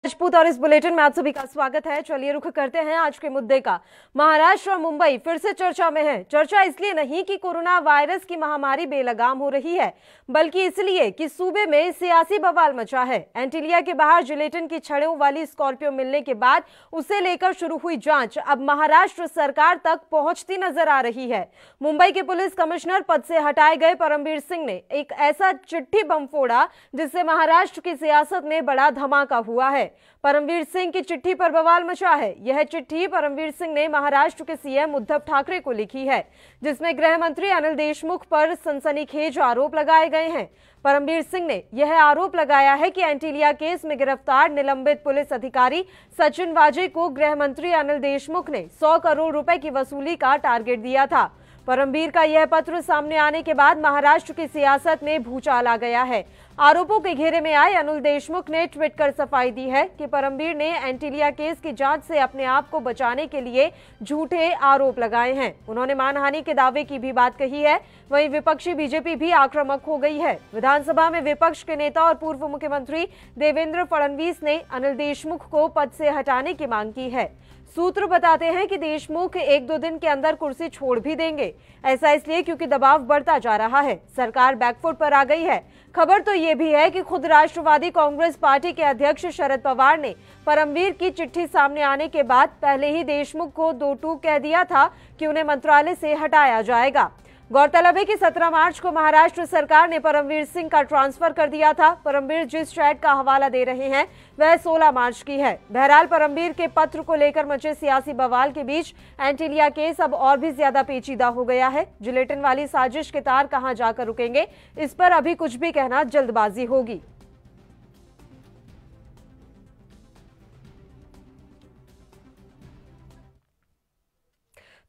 राजपूत और इस बुलेटिन में आप सभी का स्वागत है। चलिए रुख करते हैं आज के मुद्दे का। महाराष्ट्र और मुंबई फिर से चर्चा में है। चर्चा इसलिए नहीं कि कोरोना वायरस की महामारी बेलगाम हो रही है, बल्कि इसलिए कि सूबे में सियासी बवाल मचा है। एंटीलिया के बाहर जिलेटिन की छड़ों वाली स्कॉर्पियो मिलने के बाद उसे लेकर शुरू हुई जांच अब महाराष्ट्र सरकार तक पहुंचती नजर आ रही है। मुंबई के पुलिस कमिश्नर पद से हटाए गए परमवीर सिंह ने एक ऐसा चिट्ठी बम फोड़ा जिससे महाराष्ट्र की सियासत में बड़ा धमाका हुआ है। परमवीर सिंह की चिट्ठी पर बवाल मचा है। यह चिट्ठी परमवीर सिंह ने महाराष्ट्र के सीएम उद्धव ठाकरे को लिखी है, जिसमें गृह मंत्री अनिल देशमुख पर सनसनीखेज आरोप लगाए गए हैं। परमवीर सिंह ने यह आरोप लगाया है कि एंटीलिया केस में गिरफ्तार निलंबित पुलिस अधिकारी सचिन वाजे को गृह मंत्री अनिल देशमुख ने 100 करोड़ रुपए की वसूली का टारगेट दिया था। परमवीर का यह पत्र सामने आने के बाद महाराष्ट्र की सियासत में भूचाल आ गया है। आरोपों के घेरे में आए अनिल देशमुख ने ट्वीट कर सफाई दी है कि परमवीर ने एंटीलिया केस की जांच से अपने आप को बचाने के लिए झूठे आरोप लगाए हैं। उन्होंने मानहानि के दावे की भी बात कही है। वहीं विपक्षी बीजेपी भी आक्रामक हो गई है। विधानसभा में विपक्ष के नेता और पूर्व मुख्यमंत्री देवेंद्र फडणवीस ने अनिल देशमुख को पद से हटाने की मांग की है। सूत्र बताते हैं कि देशमुख 1-2 दिन के अंदर कुर्सी छोड़ भी देंगे। ऐसा इसलिए क्योंकि दबाव बढ़ता जा रहा है। सरकार बैकफुट पर आ गई है। खबर तो ये भी है कि खुद राष्ट्रवादी कांग्रेस पार्टी के अध्यक्ष शरद पवार ने परमवीर की चिट्ठी सामने आने के बाद पहले ही देशमुख को 2 टूक कह दिया था कि उन्हें मंत्रालय से हटाया जाएगा। गौरतलब है कि 17 मार्च को महाराष्ट्र सरकार ने परमवीर सिंह का ट्रांसफर कर दिया था। परमवीर जिस चैट का हवाला दे रहे हैं वह 16 मार्च की है। बहरहाल परमवीर के पत्र को लेकर मचे सियासी बवाल के बीच एंटीलिया केस अब और भी ज्यादा पेचीदा हो गया है। जिलेटिन वाली साजिश के तार कहां जाकर रुकेंगे, इस पर अभी कुछ भी कहना जल्दबाजी होगी।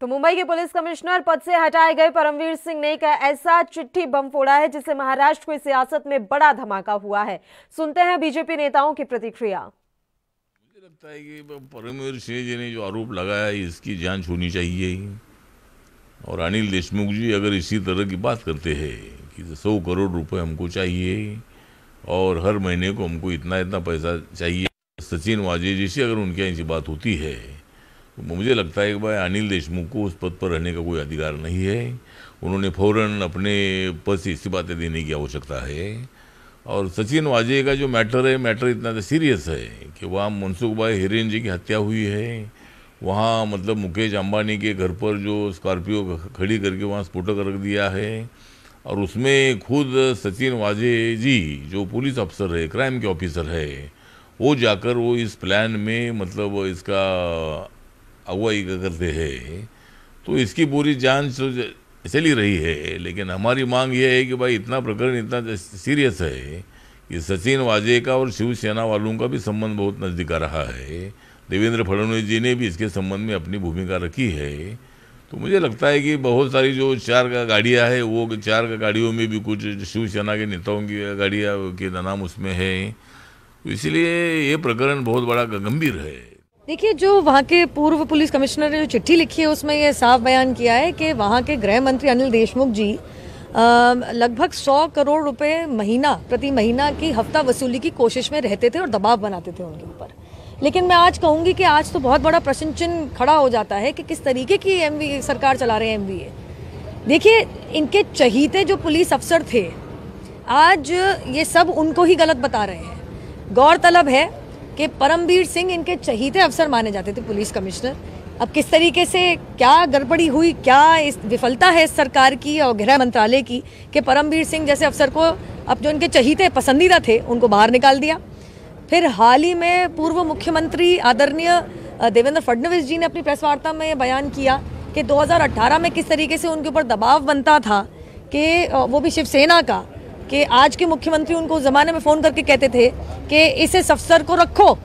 तो मुंबई के पुलिस कमिश्नर पद से हटाए गए परमवीर सिंह ने एक ऐसा चिट्ठी बम फोड़ा है जिससे महाराष्ट्र की सियासत में बड़ा धमाका हुआ है। सुनते हैं बीजेपी नेताओं की प्रतिक्रिया। मुझे लगता है कि परमवीर सिंह जी ने जो आरोप लगाया इसकी जांच होनी चाहिए। और अनिल देशमुख जी अगर इसी तरह की बात करते हैं कि 100 करोड़ रुपए हमको चाहिए और हर महीने को हमको इतना इतना पैसा चाहिए, सचिन वाजे जी से अगर उनके यहाँ ऐसी बात होती है तो मुझे लगता है कि भाई अनिल देशमुख को उस पद पर रहने का कोई अधिकार नहीं है। उन्होंने फौरन अपने पद से इस्तीफा देने की आवश्यकता है। और सचिन वाजे का जो मैटर इतना सीरियस है कि वहाँ मनसुख भाई हिरेन जी की हत्या हुई है। वहाँ मतलब मुकेश अंबानी के घर पर जो स्कॉर्पियो खड़ी करके वहाँ स्फोटक रख दिया है और उसमें खुद सचिन वाजे जी जो पुलिस अफसर है, क्राइम के ऑफिसर है, वो जाकर वो इस प्लान में मतलब इसका अगुवाई करते हैं। तो इसकी पूरी जांच चली रही है। लेकिन हमारी मांग ये है कि भाई इतना प्रकरण इतना सीरियस है कि सचिन वाजे का और शिवसेना वालों का भी संबंध बहुत नज़दीक आ रहा है। देवेंद्र फडणवीस जी ने भी इसके संबंध में अपनी भूमिका रखी है। तो मुझे लगता है कि बहुत सारी जो 4 गाड़ियाँ हैं वो 4 गाड़ियों में भी कुछ शिवसेना के नेताओं की गाड़ियाँ के नाम उसमें है। तो इसलिए ये प्रकरण बहुत बड़ा गंभीर है। देखिए, जो वहाँ के पूर्व पुलिस कमिश्नर ने जो चिट्ठी लिखी है उसमें ये साफ बयान किया है कि वहाँ के गृह मंत्री अनिल देशमुख जी लगभग 100 करोड़ रुपए प्रति महीना की हफ्ता वसूली की कोशिश में रहते थे और दबाव बनाते थे उनके ऊपर। लेकिन मैं आज कहूँगी कि आज तो बहुत बड़ा प्रश्न चिन्ह खड़ा हो जाता है कि किस तरीके की एमवी सरकार चला रहे हैं एमवीए। देखिए, इनके चहीते जो पुलिस अफसर थे आज ये सब उनको ही गलत बता रहे हैं। गौरतलब है कि परमवीर सिंह इनके चहीते अफसर माने जाते थे पुलिस कमिश्नर। अब किस तरीके से क्या गड़बड़ी हुई, क्या इस विफलता है इस सरकार की और गृह मंत्रालय की कि परमवीर सिंह जैसे अफसर को अब जो इनके चहीते पसंदीदा थे उनको बाहर निकाल दिया। फिर हाल ही में पूर्व मुख्यमंत्री आदरणीय देवेंद्र फडणवीस जी ने अपनी प्रेस वार्ता में यह बयान किया कि 2018 में किस तरीके से उनके ऊपर दबाव बनता था कि वो भी शिवसेना का, कि आज के मुख्यमंत्री उनको उस जमाने में फोन करके कहते थे कि इस अफसर को रखो,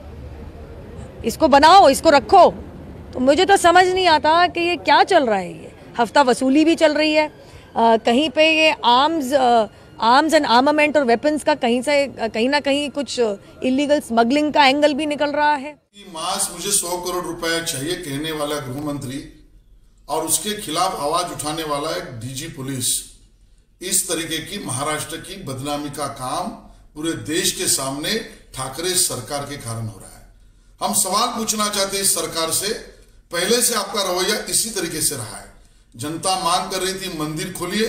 इसको बनाओ, इसको रखो। तो मुझे तो समझ नहीं आता कि ये क्या चल रहा है। ये हफ्ता वसूली भी चल रही है, कहीं पे ये आर्म्स एंड आर्मामेंट और वेपन्स का कहीं ना कहीं कुछ इलीगल स्मगलिंग का एंगल भी निकल रहा है। मास मुझे 100 करोड़ रुपए चाहिए कहने वाला गृह मंत्री और उसके खिलाफ आवाज उठाने वाला एक डीजी पुलिस, इस तरीके की महाराष्ट्र की बदनामी का काम पूरे देश के सामने ठाकरे सरकार के कारण हो रहा है। हम सवाल पूछना चाहते हैं इस सरकार से, पहले से आपका रवैया इसी तरीके से रहा है। जनता मांग कर रही थी मंदिर खोलिए,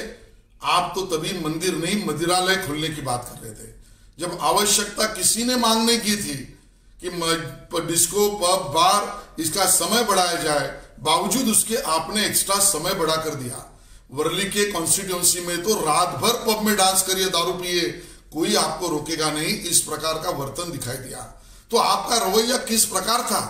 आप तो तभी मंदिर नहीं मदिरालय खोलने की बात कर रहे थे। जब आवश्यकता किसी ने मांग नहीं की थी कि डिस्को पब बार इसका समय बढ़ाया जाए, बावजूद उसके आपने एक्स्ट्रा समय बढ़ा कर दिया। वर्ली के कॉन्स्टिट्यूंसी में तो रात भर पब में डांस करिए, दारू पिए, कोई आपको रोकेगा नहीं। इस प्रकार का वर्तन दिखाई दिया। तो आपका रवैया किस प्रकार था?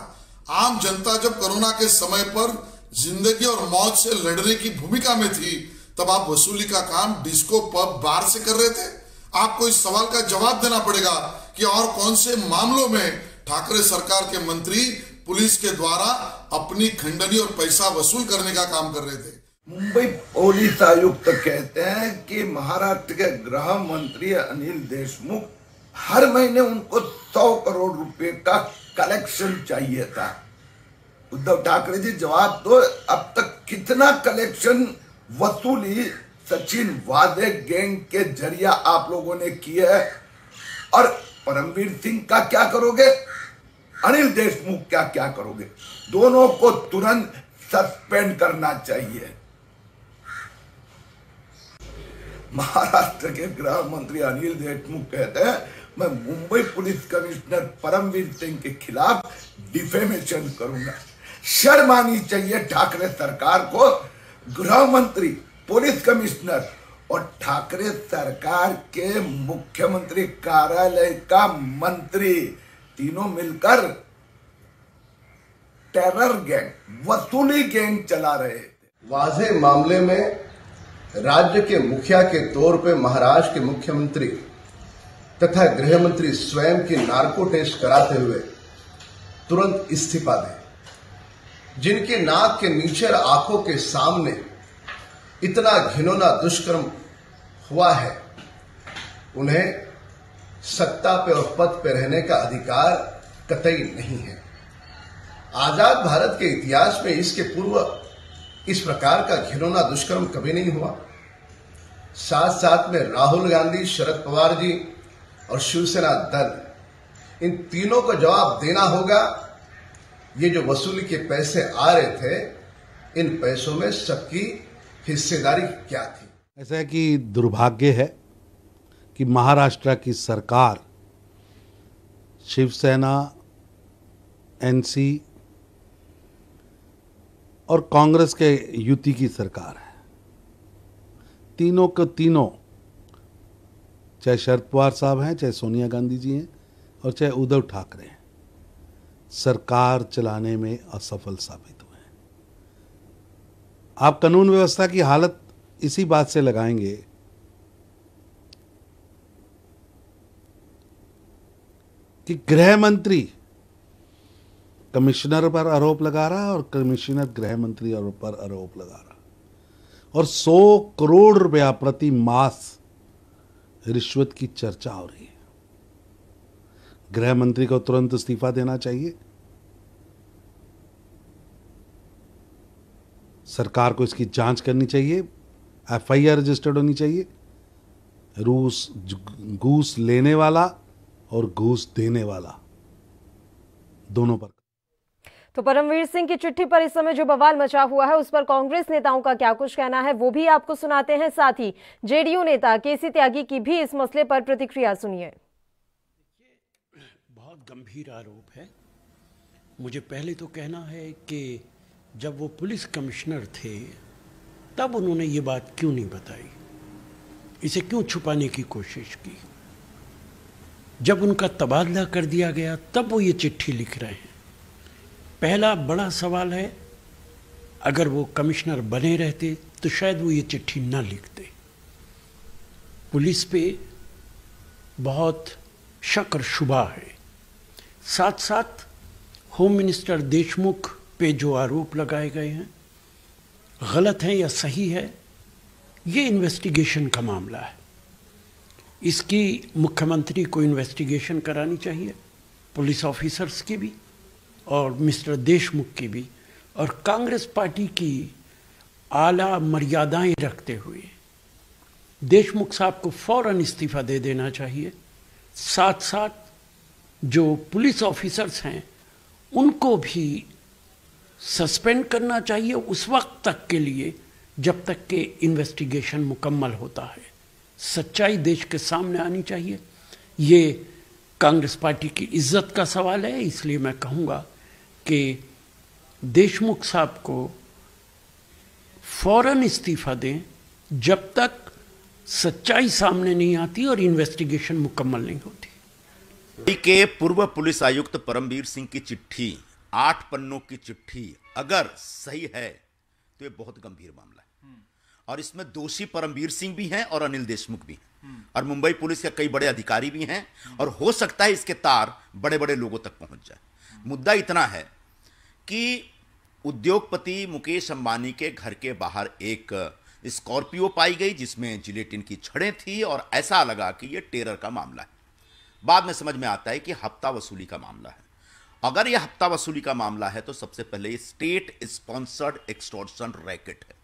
आम जनता जब कोरोना के समय पर जिंदगी और मौत से लड़ने की भूमिका में थी, तब आप वसूली का काम डिस्को पब बार से कर रहे थे। आपको इस सवाल का जवाब देना पड़ेगा कि और कौन से मामलों में ठाकरे सरकार के मंत्री पुलिस के द्वारा अपनी खंडनी और पैसा वसूल करने का काम कर रहे थे। मुंबई पुलिस आयुक्त कहते हैं कि महाराष्ट्र के गृह मंत्री अनिल देशमुख हर महीने उनको 100 करोड़ रुपए का कलेक्शन चाहिए था। उद्धव ठाकरे जी जवाब दो, अब तक कितना कलेक्शन वसूली सचिन वादे गैंग के जरिया आप लोगों ने किया है? और परमवीर सिंह का क्या करोगे? अनिल देशमुख का क्या करोगे? दोनों को तुरंत सस्पेंड करना चाहिए। महाराष्ट्र के गृह मंत्री अनिल देशमुख कहते हैं, मैं मुंबई पुलिस कमिश्नर परमवीर सिंह के खिलाफ डिफेमेशन करूंगा। शर्म आनी चाहिए ठाकरे सरकार को। गृह मंत्री, पुलिस कमिश्नर और ठाकरे सरकार के मुख्यमंत्री कार्यालय का मंत्री तीनों मिलकर टेरर गैंग, वसूली गैंग चला रहे थे। वाजे मामले में राज्य के मुखिया के तौर पे महाराष्ट्र के मुख्यमंत्री तथा गृह मंत्री स्वयं की नार्को टेस्ट कराते हुए तुरंत इस्तीफा दें। जिनके नाक के नीचे और आंखों के सामने इतना घिनौना दुष्कर्म हुआ है, उन्हें सत्ता पे और पद पे रहने का अधिकार कतई नहीं है। आजाद भारत के इतिहास में इसके पूर्व इस प्रकार का घिनौना दुष्कर्म कभी नहीं हुआ। साथ साथ में राहुल गांधी, शरद पवार जी और शिवसेना दल, इन तीनों को जवाब देना होगा। ये जो वसूली के पैसे आ रहे थे, इन पैसों में सबकी हिस्सेदारी क्या थी? ऐसा है कि दुर्भाग्य है कि महाराष्ट्र की सरकार शिवसेना, एनसी और कांग्रेस के युति की सरकार है। तीनों के तीनों, चाहे शरद पवार साहब हैं, चाहे सोनिया गांधी जी हैं और चाहे उद्धव ठाकरे हैं, सरकार चलाने में असफल साबित हुए हैं। आप कानून व्यवस्था की हालत इसी बात से लगाएंगे कि गृह मंत्री कमिश्नर पर आरोप लगा रहा है और कमिश्नर गृह मंत्री पर आरोप लगा रहा, और 100 करोड़ रुपया प्रति मास रिश्वत की चर्चा हो रही है। गृह मंत्री को तुरंत इस्तीफा देना चाहिए। सरकार को इसकी जांच करनी चाहिए, एफआईआर रजिस्टर्ड होनी चाहिए। घूस लेने वाला और घूस देने वाला दोनों पर। तो परमवीर सिंह की चिट्ठी पर इस समय जो बवाल मचा हुआ है, उस पर कांग्रेस नेताओं का क्या कुछ कहना है, वो भी आपको सुनाते हैं। साथ ही जेडीयू नेता केसी त्यागी की भी इस मसले पर प्रतिक्रिया सुनिए। बहुत गंभीर आरोप है। मुझे पहले तो कहना है कि जब वो पुलिस कमिश्नर थे, तब उन्होंने ये बात क्यों नहीं बताई, इसे क्यों छुपाने की कोशिश की। जब उनका तबादला कर दिया गया, तब वो ये चिट्ठी लिख रहे हैं। पहला बड़ा सवाल है, अगर वो कमिश्नर बने रहते तो शायद वो ये चिट्ठी ना लिखते। पुलिस पे बहुत शक और शुबा है। साथ साथ होम मिनिस्टर देशमुख पे जो आरोप लगाए गए हैं, गलत हैं या सही है, ये इन्वेस्टिगेशन का मामला है। इसकी मुख्यमंत्री को इन्वेस्टिगेशन करानी चाहिए, पुलिस ऑफिसर्स की भी और मिस्टर देशमुख की भी, और कांग्रेस पार्टी की आला मर्यादाएं रखते हुए देशमुख साहब को फौरन इस्तीफा दे देना चाहिए। साथ साथ जो पुलिस ऑफिसर्स हैं उनको भी सस्पेंड करना चाहिए उस वक्त तक के लिए जब तक के इन्वेस्टिगेशन मुकम्मल होता है। सच्चाई देश के सामने आनी चाहिए। ये कांग्रेस पार्टी की इज्जत का सवाल है, इसलिए मैं कहूँगा कि देशमुख साहब को फौरन इस्तीफा दें जब तक सच्चाई सामने नहीं आती और इन्वेस्टिगेशन मुकम्मल नहीं होती। दिल्ली के पूर्व पुलिस आयुक्त परमबीर सिंह की चिट्ठी, 8 पन्नों की चिट्ठी अगर सही है तो ये बहुत गंभीर मामला है और इसमें दोषी परमबीर सिंह भी हैं और अनिल देशमुख भी हैं और मुंबई पुलिस के कई बड़े अधिकारी भी हैं और हो सकता है इसके तार बड़े बड़े लोगों तक पहुंच जाए। मुद्दा इतना है कि उद्योगपति मुकेश अंबानी के घर के बाहर एक स्कॉर्पियो पाई गई जिसमें जिलेटिन की छड़ें थी और ऐसा लगा कि यह टेरर का मामला है। बाद में समझ में आता है कि हफ्ता वसूली का मामला है। अगर यह हफ्ता वसूली का मामला है तो सबसे पहले ये स्टेट स्पॉन्सर्ड एक्सटॉर्शन रैकेट है।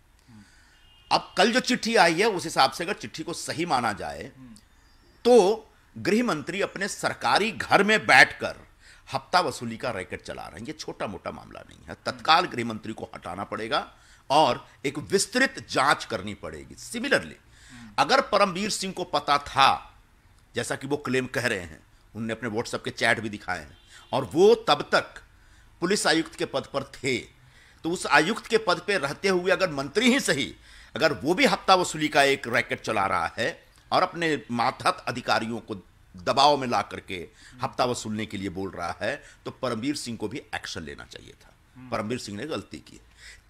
अब कल जो चिट्ठी आई है उस हिसाब से अगर चिट्ठी को सही माना जाए तो गृह मंत्री अपने सरकारी घर में बैठकर हफ्ता वसूली का रैकेट चला रहे हैं। ये छोटा मोटा मामला नहीं है। तत्काल गृह मंत्री को हटाना पड़ेगा और एक विस्तृत जांच करनी पड़ेगी। सिमिलरली अगर परमबीर सिंह को पता था, जैसा कि वो क्लेम कह रहे हैं, उन्होंने अपने व्हाट्सएप के चैट भी दिखाए हैं और वो तब तक पुलिस आयुक्त के पद पर थे, तो उस आयुक्त के पद पर रहते हुए अगर मंत्री ही सही, अगर वो भी हफ्ता वसूली का एक रैकेट चला रहा है और अपने मातहत अधिकारियों को दबाव में ला करके हफ्ता वसूलने के लिए बोल रहा है तो परमबीर सिंह को भी एक्शन लेना चाहिए था। परमबीर सिंह ने गलती की।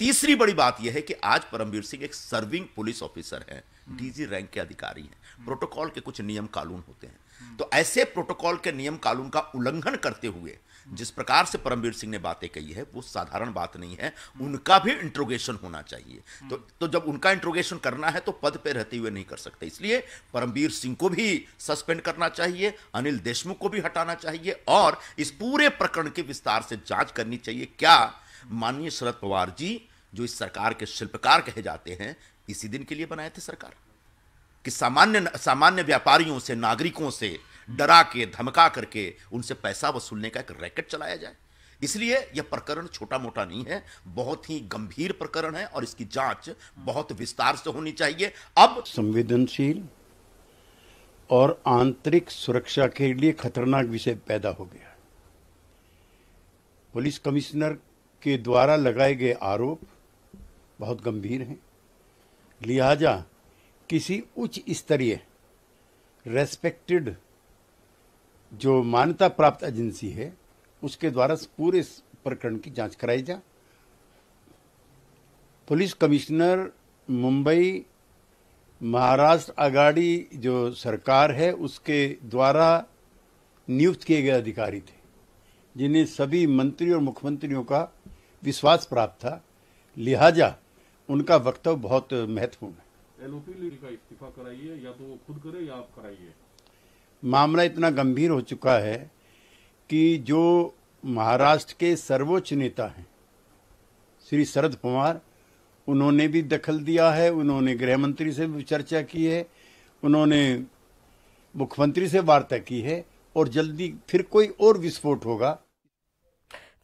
तीसरी बड़ी बात यह है कि आज परमबीर सिंह एक सर्विंग पुलिस ऑफिसर है, डीजी रैंक के अधिकारी हैं। प्रोटोकॉल के कुछ नियम कानून होते हैं, तो ऐसे प्रोटोकॉल के नियम कानून का उल्लंघन करते हुए जिस प्रकार से परमबीर सिंह ने बातें कही है वो साधारण बात नहीं है। उनका भी इंट्रोगेशन होना चाहिए। तो जब उनका इंट्रोगेशन करना है तो पद पे रहते हुए नहीं कर सकते। इसलिए परमबीर सिंह को भी सस्पेंड करना चाहिए, अनिल देशमुख को भी हटाना चाहिए और इस पूरे प्रकरण के विस्तार से जांच करनी चाहिए। क्या माननीय शरद पवार जी, जो इस सरकार के शिल्पकार कहे जाते हैं, इसी दिन के लिए बनाए थे सरकार कि सामान्य व्यापारियों से, नागरिकों से डरा के, धमका करके उनसे पैसा वसूलने का एक रैकेट चलाया जाए। इसलिए यह प्रकरण छोटा मोटा नहीं है, बहुत ही गंभीर प्रकरण है और इसकी जांच बहुत विस्तार से होनी चाहिए। अब संवेदनशील और आंतरिक सुरक्षा के लिए खतरनाक विषय पैदा हो गया। पुलिस कमिश्नर के द्वारा लगाए गए आरोप बहुत गंभीर हैं, लिहाजा किसी उच्च स्तरीय रेस्पेक्टेड जो मान्यता प्राप्त एजेंसी है उसके द्वारा पूरे प्रकरण की जांच कराई जाए। पुलिस कमिश्नर मुंबई महाराष्ट्र आघाड़ी जो सरकार है उसके द्वारा नियुक्त किए गए अधिकारी थे, जिन्हें सभी मंत्री और मुख्यमंत्रियों का विश्वास प्राप्त था, लिहाजा उनका वक्तव्य बहुत महत्वपूर्ण है। एलओपी का इस्तीफा कराइए या तो वो खुद करे या आप कराइए। मामला इतना गंभीर हो चुका है कि जो महाराष्ट्र के सर्वोच्च नेता हैं श्री शरद पवार, उन्होंने भी दखल दिया है। उन्होंने गृह मंत्री से भी चर्चा की है, उन्होंने मुख्यमंत्री से वार्ता की है और जल्दी फिर कोई और विस्फोट होगा।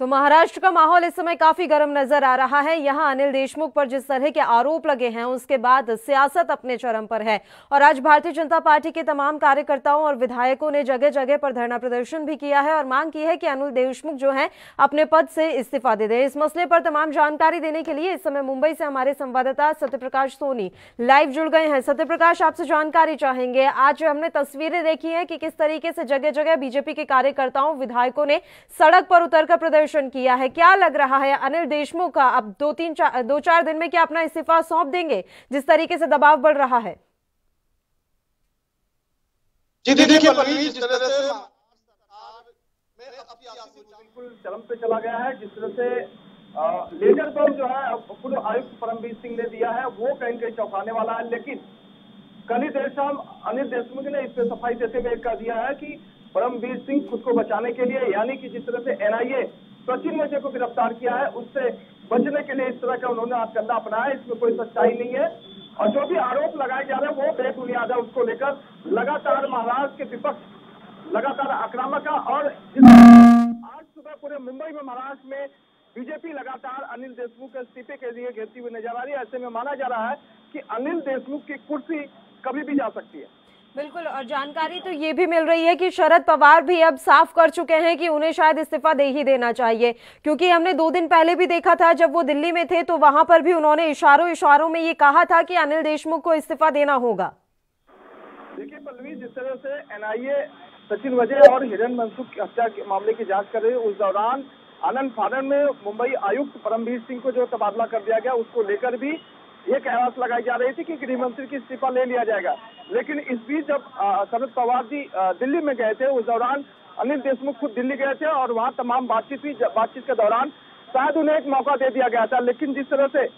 तो महाराष्ट्र का माहौल इस समय काफी गर्म नजर आ रहा है। यहां अनिल देशमुख पर जिस तरह के आरोप लगे हैं उसके बाद सियासत अपने चरम पर है और आज भारतीय जनता पार्टी के तमाम कार्यकर्ताओं और विधायकों ने जगह जगह पर धरना प्रदर्शन भी किया है और मांग की है कि अनिल देशमुख जो है अपने पद से इस्तीफा दे दें। इस मसले पर तमाम जानकारी देने के लिए इस समय मुंबई से हमारे संवाददाता सत्यप्रकाश सोनी लाइव जुड़ गए हैं। सत्यप्रकाश, आपसे जानकारी चाहेंगे, आज हमने तस्वीरें देखी है कि किस तरीके से जगह जगह बीजेपी के कार्यकर्ताओं विधायकों ने सड़क पर उतरकर प्रदर्शन किया है। क्या लग रहा है अनिल देशमुख का अब 2-4 दिन में क्या अपना इस्तीफा सौंप देंगे जिस तरीके से दबाव बढ़ रहा है? जी देखिए, जिस तरह से बिल्कुल चरम पे चला गया है, जिस तरह से लेजर बम जो है पूर्व आयुक्त परमबीर सिंह ने दिया है वो कहीं कहीं चौंकाने वाला है। लेकिन कल ही देर शाम अनिल देशमुख ने इस पे सफाई देते हुए कह दिया है कि परमबीर सिंह खुद को बचाने के लिए, यानी कि जिस तरह से एनआईए सचिन वजह को गिरफ्तार किया है उससे बचने के लिए इस तरह का उन्होंने हथकंडा अपनाया, इसमें कोई सच्चाई नहीं है। और जो भी आरोप लगाए जा रहे हैं वो बेबुनियाद है। उसको लेकर लगातार महाराष्ट्र के विपक्ष लगातार आक्रामक है और आज सुबह पूरे मुंबई में, महाराष्ट्र में बीजेपी लगातार अनिल देशमुख के इस्तीफे के लिए घेरती हुई नजर आ रही है। ऐसे में माना जा रहा है कि अनिल देशमुख की कुर्सी कभी भी जा सकती है। बिल्कुल, और जानकारी तो ये भी मिल रही है कि शरद पवार भी अब साफ कर चुके हैं कि उन्हें शायद इस्तीफा दे ही देना चाहिए, क्योंकि हमने 2 दिन पहले भी देखा था जब वो दिल्ली में थे तो वहां पर भी उन्होंने इशारों में ये कहा था कि अनिल देशमुख को इस्तीफा देना होगा। देखिए पल्लवी, जिस तरह से एनआईए सचिन वजह और हिरण मनसुख की हत्या के मामले की जांच कर रही है, उस दौरान आनंद फानन में मुंबई आयुक्त परमबीर सिंह को जो तबादला कर दिया गया, उसको लेकर भी ये कयास लगाई जा रही थी कि गृह मंत्री की इस्तीफा ले लिया जाएगा। लेकिन इस बीच जब शरद पवार जी दिल्ली में गए थे, उस दौरान अनिल देशमुख खुद दिल्ली गए थे और वहां तमाम बातचीत हुई। बातचीत के दौरान शायद उन्हें एक मौका दे दिया गया था, लेकिन जिस तरह से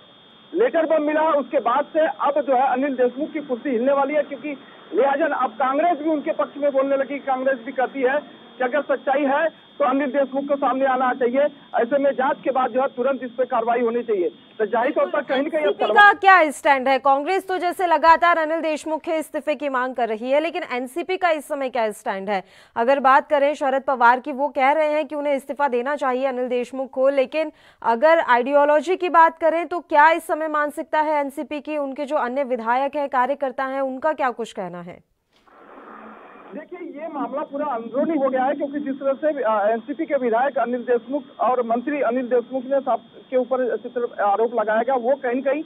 लेटर बम मिला उसके बाद से अब जो है अनिल देशमुख की कुर्सी हिलने वाली है, क्योंकि लिहाजा अब कांग्रेस भी उनके पक्ष में बोलने लगी। कांग्रेस भी कहती है कि अगर सच्चाई है तो अनिल देशमुख को सामने आना चाहिए। ऐसे में जांच के बाद जो है तुरंत इस पर कार्रवाई होनी चाहिए। तो जाहिर तौर पर कहीं न कहीं एनसीपी का क्या स्टैंड है? कांग्रेस तो जैसे लगातार अनिल देशमुख के इस्तीफे की मांग कर रही है, लेकिन एनसीपी का इस समय क्या स्टैंड है? अगर बात करें शरद पवार की, वो कह रहे हैं कि उन्हें इस्तीफा देना चाहिए अनिल देशमुख को, लेकिन अगर आइडियोलॉजी की बात करें तो क्या इस समय मानसिकता है एनसीपी की? उनके जो अन्य विधायक है, कार्यकर्ता है, उनका क्या कुछ कहना है? देखिए, ये मामला पूरा अंदरूनी हो गया है, क्योंकि जिस तरह से एनसीपी के विधायक अनिल देशमुख और मंत्री अनिल देशमुख ने के ऊपर आरोप लगाया गया, वो कहीं न कहीं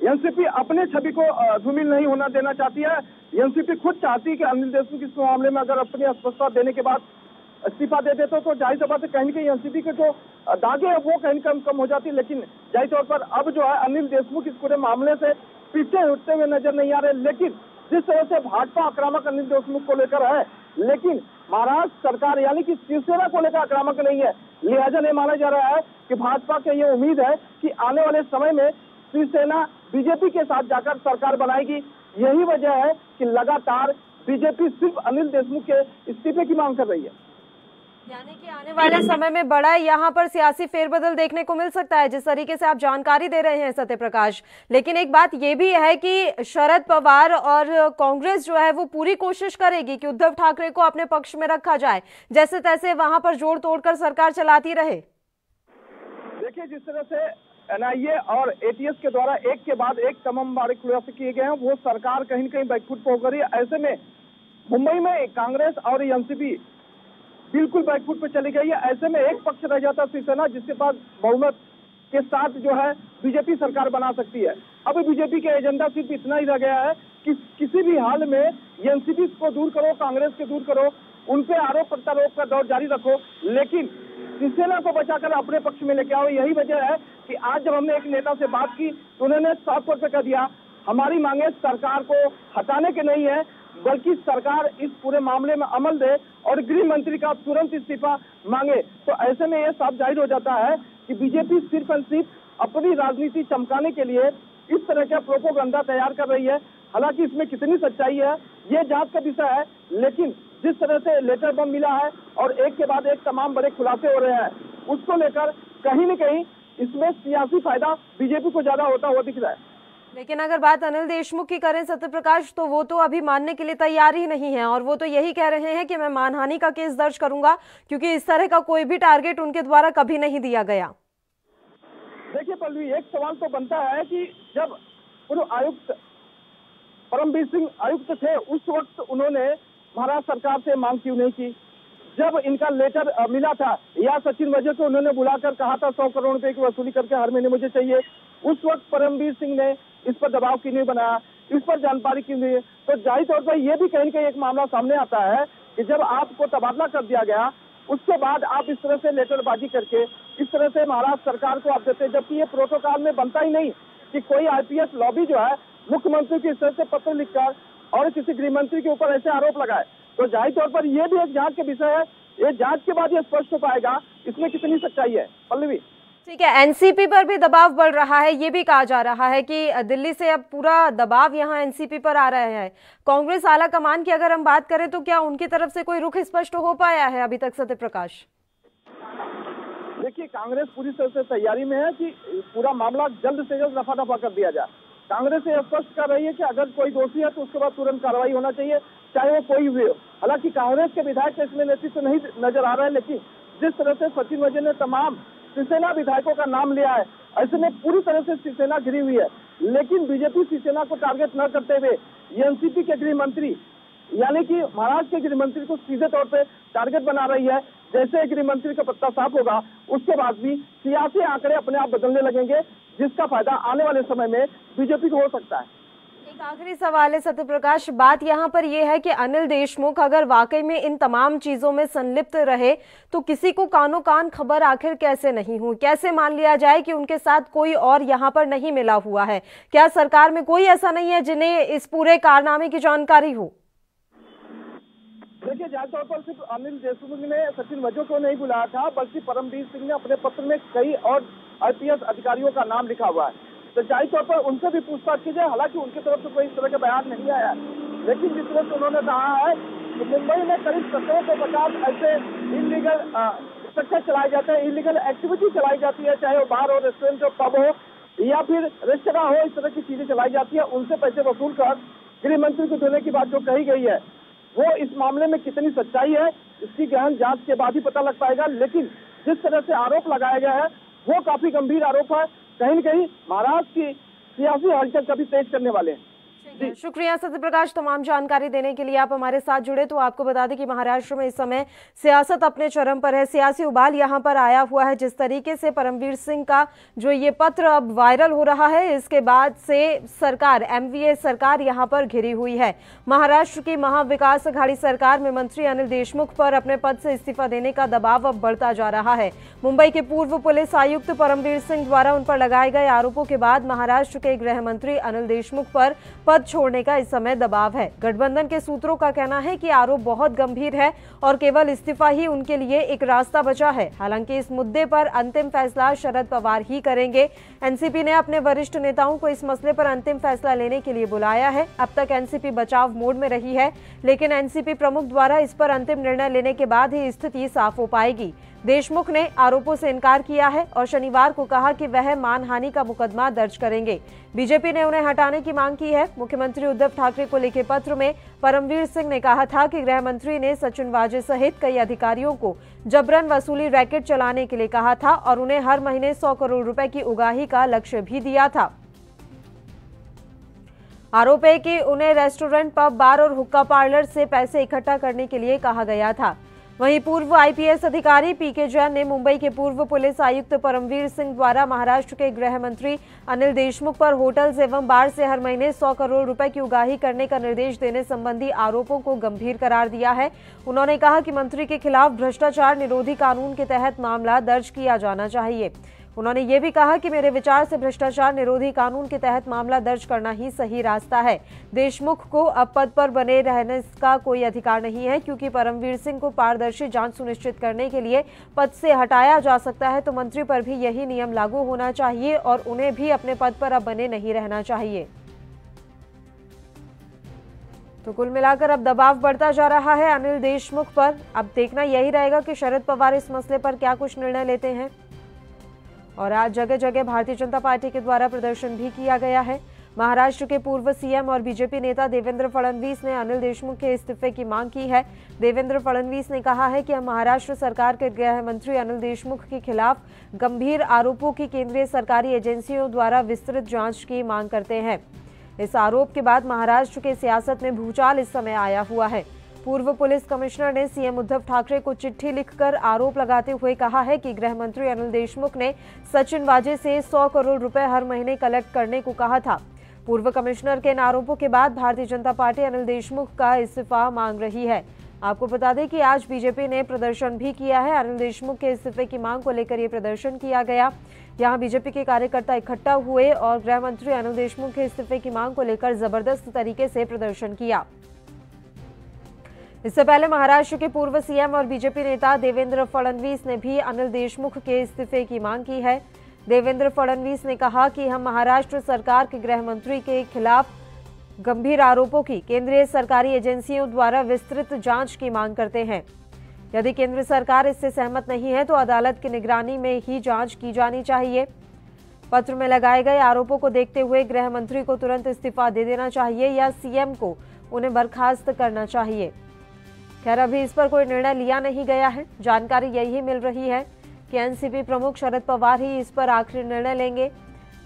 एनसीपी अपने छवि को धूमिल नहीं होना देना चाहती है। एनसीपी खुद चाहती है कि अनिल देशमुख इस मामले में अगर अपनी स्पष्टता देने के बाद इस्तीफा दे देते तो जाहिर बात है कहीं न कहीं एनसीपी के जो दागे है वो कहीं कम हो जाती। लेकिन जाहिर तौर पर अब जो है अनिल देशमुख इस पूरे मामले से पीछे हटते हुए नजर नहीं आ रहे। लेकिन जिस तरह से भाजपा आक्रामक अनिल देशमुख को लेकर है, लेकिन महाराष्ट्र सरकार यानी कि शिवसेना को लेकर आक्रामक नहीं है। लिहाजा नहीं माना जा रहा है कि भाजपा को ये उम्मीद है कि आने वाले समय में शिवसेना बीजेपी के साथ जाकर सरकार बनाएगी। यही वजह है कि लगातार बीजेपी सिर्फ अनिल देशमुख के इस्तीफे की मांग कर रही है। यानी कि आने वाले समय में बड़ा यहाँ पर सियासी फेरबदल देखने को मिल सकता है, जिस तरीके से आप जानकारी दे रहे हैं सत्य प्रकाश। लेकिन एक बात ये भी है कि शरद पवार और कांग्रेस जो है वो पूरी कोशिश करेगी कि उद्धव ठाकरे को अपने पक्ष में रखा जाए, जैसे तैसे वहां पर जोड़ तोड़कर सरकार चलाती रहे। देखिए, जिस तरह से एनआईए और एटीएस के द्वारा एक के बाद एक तमाम बड़े खुलासे किए गए हैं, वो सरकार कहीं न कहीं बैकफुट पर होकर रही है। ऐसे में मुंबई में कांग्रेस और एनसीपी बिल्कुल बैकफुट पे चली गई है। ऐसे में एक पक्ष रह जाता शिवसेना, जिसके पास बहुमत के साथ जो है बीजेपी सरकार बना सकती है। अब बीजेपी के एजेंडा सिर्फ इतना ही रह गया है कि किसी भी हाल में एनसीपी को दूर करो, कांग्रेस को दूर करो, उन पे आरोप प्रत्यारोप का दौर जारी रखो, लेकिन शिवसेना को बचाकर अपने पक्ष में लेके आओ। यही वजह है कि आज जब हमने एक नेता से बात की तो उन्होंने साफ तौर पर कह दिया, हमारी मांगे सरकार को हटाने के नहीं है, बल्कि सरकार इस पूरे मामले में अमल दे और गृह मंत्री का तुरंत इस्तीफा मांगे। तो ऐसे में यह साफ जाहिर हो जाता है कि बीजेपी सिर्फ और सिर्फ अपनी राजनीति चमकाने के लिए इस तरह का प्रोपोगंडा तैयार कर रही है। हालांकि इसमें कितनी सच्चाई है ये जांच का विषय है, लेकिन जिस तरह से लेटर बम मिला है और एक के बाद एक तमाम बड़े खुलासे हो रहे हैं, उसको लेकर कहीं न कहीं इसमें सियासी फायदा बीजेपी को ज्यादा होता हुआ दिख रहा है। लेकिन अगर बात अनिल देशमुख की करें सत्य प्रकाश, तो वो तो अभी मानने के लिए तैयार ही नहीं है, और वो तो यही कह रहे हैं कि मैं मानहानि का केस दर्ज करूंगा, क्योंकि इस तरह का कोई भी टारगेट उनके द्वारा कभी नहीं दिया गया। देखिए पल्लवी, एक सवाल तो बनता है कि जब पूर्व आयुक्त परमबीर सिंह आयुक्त थे, उस वक्त उन्होंने महाराष्ट्र सरकार से मांग क्यों नहीं की? जब इनका लेटर मिला था या सचिन वजह को उन्होंने बुलाकर कहा था 100 करोड़ रुपए की वसूली करके हर महीने मुझे चाहिए, उस वक्त परमबीर सिंह ने इस पर दबाव क्यों नहीं बनाया, इस पर जानकारी क्यों नहीं? तो जाहिर तौर पर यह भी कहीं न कहीं एक मामला सामने आता है कि जब आपको तबादला कर दिया गया, उसके बाद आप इस तरह से लेटरबाजी करके इस तरह से महाराष्ट्र सरकार को आप देते, जबकि ये प्रोटोकॉल में बनता ही नहीं कि कोई आईपीएस लॉबी जो है मुख्यमंत्री की इस तरह से पत्र लिखकर और किसी गृह मंत्री के ऊपर ऐसे आरोप लगाए। तो जाहिर तौर पर यह भी एक जांच का विषय है, ये जांच के बाद ये स्पष्ट हो पाएगा इसमें कितनी सच्चाई है। पल्लवी, ठीक है, एनसीपी पर भी दबाव बढ़ रहा है, ये भी कहा जा रहा है कि दिल्ली से अब पूरा दबाव यहाँ एनसीपी पर आ रहा है। कांग्रेस आला कमान की अगर हम बात करें तो क्या उनकी तरफ से कोई रुख स्पष्ट हो पाया है अभी तक सत्य प्रकाश? देखिए, कांग्रेस पूरी तरह से तैयारी में है कि पूरा मामला जल्द से जल्द रफा दफा कर दिया जाए। कांग्रेस ये स्पष्ट कर रही है कि अगर कोई दोषी है तो उसके बाद तुरंत कार्रवाई होना चाहिए, चाहे वो कोई भी हो। हालांकि कांग्रेस के विधायक इसमें नेतृत्व नहीं नजर आ रहा है, लेकिन जिस तरह से सचिन वाजे ने तमाम शिवसेना विधायकों का नाम लिया है, ऐसे में पूरी तरह से शिवसेना घिरी हुई है। लेकिन बीजेपी शिवसेना को टारगेट न करते हुए एनसीपी के गृह मंत्री यानी कि महाराष्ट्र के गृह मंत्री को सीधे तौर पे टारगेट बना रही है। जैसे गृह मंत्री का पत्ता साफ होगा, उसके बाद भी सियासी आंकड़े अपने आप बदलने लगेंगे, जिसका फायदा आने वाले समय में बीजेपी को हो सकता है। एक आखिरी सवाल है सत्यप्रकाश, बात यहाँ पर यह है कि अनिल देशमुख अगर वाकई में इन तमाम चीजों में संलिप्त रहे तो किसी को कानो कान खबर आखिर कैसे नहीं हुई? कैसे मान लिया जाए कि उनके साथ कोई और यहाँ पर नहीं मिला हुआ है? क्या सरकार में कोई ऐसा नहीं है जिन्हें इस पूरे कारनामे की जानकारी हो? देखिए, जाहिर तौर पर सिर्फ अनिल देशमुख ने सचिन वाजे को नहीं बुलाया था, बल्कि परमवीर सिंह ने अपने पत्र में कई और आईपीएस अधिकारियों का नाम लिखा हुआ है। तो जाहिर तौर पर उनसे भी पूछताछ की जाए। हालांकि उनकी तरफ से कोई इस तरह का बयान नहीं आया, लेकिन जिस तरह से उन्होंने कहा है कि मुंबई में करीब 17 से 50 ऐसे इलीगल स्ट्रक्चर चलाए जाते हैं, इलीगल एक्टिविटी चलाई जाती है, चाहे वो बार हो, रेस्टोरेंट हो, पब हो या फिर रेस्टोरेंट हो, इस तरह की चीजें चलाई जाती है। उनसे पैसे वसूल कर गृह मंत्री को देने की बात जो कही गई है, वो इस मामले में कितनी सच्चाई है इसकी गहन जांच के बाद ही पता लग पाएगा। लेकिन जिस तरह से आरोप लगाया गया है वो काफी गंभीर आरोप है, कहीं न कहीं महाराष्ट्र की सियासी हलचल कभी तेज करने वाले हैं। शुक्रिया सत्यप्रकाश, तमाम जानकारी देने के लिए आप हमारे साथ जुड़े। तो आपको बता दें कि महाराष्ट्र में इस समय सियासत अपने चरम पर है, सियासी उबाल यहां पर आया हुआ है। जिस तरीके से परमवीर सिंह का जो ये पत्र अब वायरल हो रहा है, इसके बाद से सरकार, एमवीए सरकार यहां पर घिरी हुई है। महाराष्ट्र की महाविकास अघाड़ी सरकार में मंत्री अनिल देशमुख पर अपने पद से इस्तीफा देने का दबाव अब बढ़ता जा रहा है। मुंबई के पूर्व पुलिस आयुक्त परमवीर सिंह द्वारा उन पर लगाए गए आरोपों के बाद महाराष्ट्र के गृह मंत्री अनिल देशमुख पर पद छोड़ने का इस समय दबाव है। गठबंधन के सूत्रों का कहना है कि आरोप बहुत गंभीर है और केवल इस्तीफा ही उनके लिए एक रास्ता बचा है। हालांकि इस मुद्दे पर अंतिम फैसला शरद पवार ही करेंगे। एनसीपी ने अपने वरिष्ठ नेताओं को इस मसले पर अंतिम फैसला लेने के लिए बुलाया है। अब तक एनसीपी बचाव मोड में रही है, लेकिन एनसीपी प्रमुख द्वारा इस पर अंतिम निर्णय लेने के बाद ही स्थिति साफ हो पाएगी। देशमुख ने आरोपों से इनकार किया है और शनिवार को कहा कि वह मानहानि का मुकदमा दर्ज करेंगे। बीजेपी ने उन्हें हटाने की मांग की है। मुख्यमंत्री उद्धव ठाकरे को लिखे पत्र में परमवीर सिंह ने कहा था कि गृह मंत्री ने सचिन वाजे सहित कई अधिकारियों को जबरन वसूली रैकेट चलाने के लिए कहा था और उन्हें हर महीने 100 करोड़ रुपए की उगाही का लक्ष्य भी दिया था। आरोप है कि उन्हें रेस्टोरेंट, पब, बार और हुक्का पार्लर से पैसे इकट्ठा करने के लिए कहा गया था। वहीं पूर्व आईपीएस अधिकारी पीके जैन ने मुंबई के पूर्व पुलिस आयुक्त परमवीर सिंह द्वारा महाराष्ट्र के गृह मंत्री अनिल देशमुख पर होटल्स एवं बार से हर महीने 100 करोड़ रुपए की उगाही करने का निर्देश देने संबंधी आरोपों को गंभीर करार दिया है। उन्होंने कहा कि मंत्री के खिलाफ भ्रष्टाचार निरोधी कानून के तहत मामला दर्ज किया जाना चाहिए। उन्होंने ये भी कहा कि मेरे विचार से भ्रष्टाचार निरोधी कानून के तहत मामला दर्ज करना ही सही रास्ता है। देशमुख को अब पद पर बने रहने का कोई अधिकार नहीं है, क्योंकि परमवीर सिंह को पारदर्शी जांच सुनिश्चित करने के लिए पद से हटाया जा सकता है, तो मंत्री पर भी यही नियम लागू होना चाहिए और उन्हें भी अपने पद पर अब बने नहीं रहना चाहिए। तो कुल मिलाकर अब दबाव बढ़ता जा रहा है अनिल देशमुख पर। अब देखना यही रहेगा कि शरद पवार इस मसले पर क्या कुछ निर्णय लेते हैं। और आज जगह जगह भारतीय जनता पार्टी के द्वारा प्रदर्शन भी किया गया है। महाराष्ट्र के पूर्व सीएम और बीजेपी नेता देवेंद्र फडणवीस ने अनिल देशमुख के इस्तीफे की मांग की है। देवेंद्र फडणवीस ने कहा है कि हम महाराष्ट्र सरकार के गृह मंत्री अनिल देशमुख के खिलाफ गंभीर आरोपों की केंद्रीय सरकारी एजेंसियों द्वारा विस्तृत जांच की मांग करते हैं। इस आरोप के बाद महाराष्ट्र के सियासत में भूचाल इस समय आया हुआ है। पूर्व पुलिस कमिश्नर ने सीएम उद्धव ठाकरे को चिट्ठी लिखकर आरोप लगाते हुए कहा है कि गृह मंत्री अनिल देशमुख ने सचिन वाजे से 100 करोड़ रुपए हर महीने कलेक्ट करने को कहा था। पूर्व कमिश्नर के इन आरोपों के बाद भारतीय जनता पार्टी अनिल देशमुख का इस्तीफा मांग रही है। आपको बता दें कि आज बीजेपी ने प्रदर्शन भी किया है। अनिल देशमुख के इस्तीफे की मांग को लेकर ये प्रदर्शन किया गया। यहां बीजेपी के कार्यकर्ता इकट्ठा हुए और गृह मंत्री अनिल देशमुख के इस्तीफे की मांग को लेकर जबरदस्त तरीके से प्रदर्शन किया। इससे पहले महाराष्ट्र के पूर्व सीएम और बीजेपी नेता देवेंद्र फडणवीस ने भी अनिल देशमुख के इस्तीफे की मांग की है। देवेंद्र फडणवीस ने कहा कि हम महाराष्ट्र सरकार के गृह मंत्री के खिलाफ गंभीर आरोपों की केंद्रीय सरकारी एजेंसियों द्वारा विस्तृत जांच की मांग करते हैं। यदि केंद्र सरकार इससे सहमत नहीं है तो अदालत की निगरानी में ही जांच की जानी चाहिए। पत्र में लगाए गए आरोपों को देखते हुए गृह मंत्री को तुरंत इस्तीफा दे देना चाहिए या सीएम को उन्हें बर्खास्त करना चाहिए। खैर अभी इस पर कोई निर्णय लिया नहीं गया है। जानकारी यही मिल रही है कि एनसीपी प्रमुख शरद पवार ही इस पर आखिरी निर्णय लेंगे,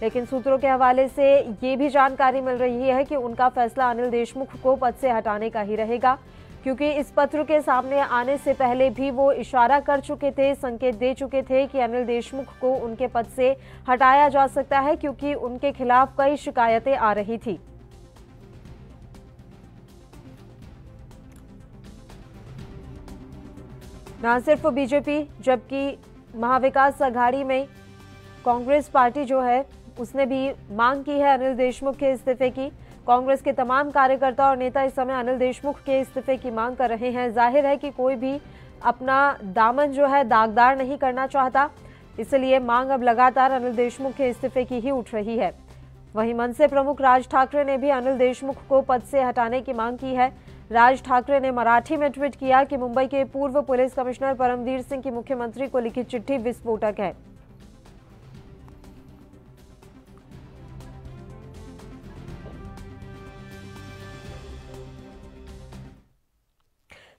लेकिन सूत्रों के हवाले से ये भी जानकारी मिल रही है कि उनका फैसला अनिल देशमुख को पद से हटाने का ही रहेगा, क्योंकि इस पत्र के सामने आने से पहले भी वो इशारा कर चुके थे, संकेत दे चुके थे कि अनिल देशमुख को उनके पद से हटाया जा सकता है, क्योंकि उनके खिलाफ कई शिकायतें आ रही थी। न सिर्फ बीजेपी जबकि महाविकास अघाड़ी में कांग्रेस पार्टी जो है उसने भी मांग की है अनिल देशमुख के इस्तीफे की। कांग्रेस के तमाम कार्यकर्ता और नेता इस समय अनिल देशमुख के इस्तीफे की मांग कर रहे हैं। जाहिर है कि कोई भी अपना दामन जो है दागदार नहीं करना चाहता, इसलिए मांग अब लगातार अनिल देशमुख के इस्तीफे की ही उठ रही है। वहीं मनसे प्रमुख राज ठाकरे ने भी अनिल देशमुख को पद से हटाने की मांग की है। राज ठाकरे ने मराठी में ट्वीट किया कि मुंबई के पूर्व पुलिस कमिश्नर परमवीर सिंह की मुख्यमंत्री को लिखी चिट्ठी विस्फोटक है।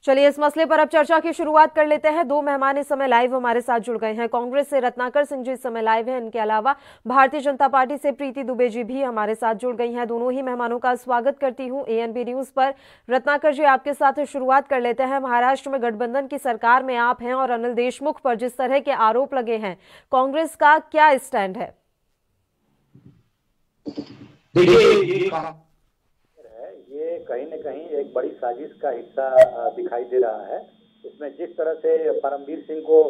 चलिए इस मसले पर अब चर्चा की शुरुआत कर लेते हैं। दो मेहमान इस समय लाइव हमारे साथ जुड़ गए हैं। कांग्रेस से रत्नाकर सिंह जी इस समय लाइव हैं। इनके अलावा भारतीय जनता पार्टी से प्रीति दुबे जी भी हमारे साथ जुड़ गई हैं। दोनों ही मेहमानों का स्वागत करती हूं एएनबी न्यूज पर। रत्नाकर जी, आपके साथ शुरुआत कर लेते हैं। महाराष्ट्र में गठबंधन की सरकार में आप हैं और अनिल देशमुख पर जिस तरह के आरोप लगे हैं, कांग्रेस का क्या स्टैंड है? ये कहीं न कहीं एक बड़ी साजिश का हिस्सा दिखाई दे रहा है। इसमें जिस तरह से परमवीर सिंह को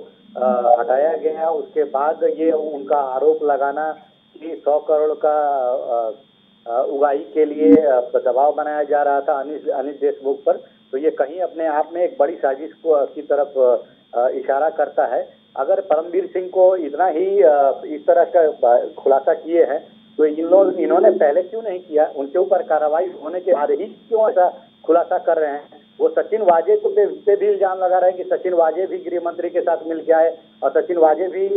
हटाया गया, उसके बाद ये उनका आरोप लगाना कि 100 करोड़ का उगाही के लिए दबाव बनाया जा रहा था अनिल देशमुख पर, तो ये कहीं अपने आप में एक बड़ी साजिश की तरफ इशारा करता है। अगर परमवीर सिंह को इतना ही इस तरह का खुलासा किए हैं तो इन्होंने पहले क्यों नहीं किया? उनके ऊपर कार्रवाई होने के बाद ही क्यों ऐसा खुलासा कर रहे हैं? वो सचिन वाजे पे भी इल्जाम लगा रहे हैं कि सचिन वाजे भी गृह मंत्री के साथ मिल के आए और सचिन वाजे भी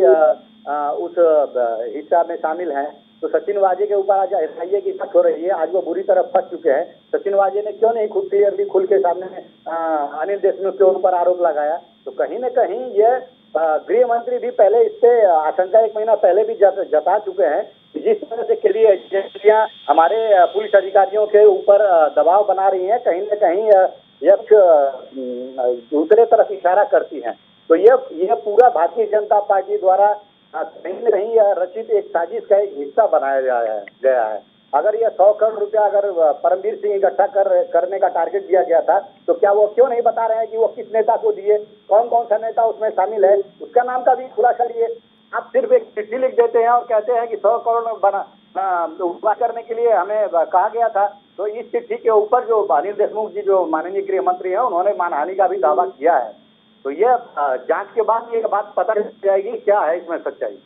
उस हिस्सा में शामिल हैं। तो सचिन वाजे के ऊपर आज एसआईए की जांच हो रही है। आज वो बुरी तरह फंस चुके हैं। सचिन वाजे ने क्यों नहीं खुल के सामने अनिल देशमुख के ऊपर आरोप लगाया? तो कहीं न कहीं ये गृह मंत्री भी पहले इस पे आशंका 1 महीना पहले भी जता चुके हैं। जिस तरह से केंद्रीय एजेंसियां हमारे पुलिस अधिकारियों के ऊपर दबाव बना रही हैं, कहीं न कहीं यह दूसरे तरफ इशारा करती हैं। तो यह पूरा भारतीय जनता पार्टी द्वारा कहीं न कहीं रचित एक साजिश का एक हिस्सा बनाया गया है। अगर यह 100 करोड़ रुपया अगर परमवीर सिंह इकट्ठा करने का टारगेट दिया गया था, तो क्या वो क्यों नहीं बता रहे हैं कि वो किस नेता को दिए, कौन कौन सा नेता उसमें शामिल है, उसका नाम का भी खुलासा लिए? आप सिर्फ एक चिट्ठी लिख देते हैं और कहते हैं कि 100 करोड़ उपाय करने के लिए हमें कहा गया था। तो इस चिट्ठी के ऊपर जो अनिल देशमुख जी जो माननीय गृह मंत्री हैं, उन्होंने मानहानि का भी दावा किया है। तो ये जांच के बाद ये बात पता चल जाएगी क्या है इसमें सच्चाई।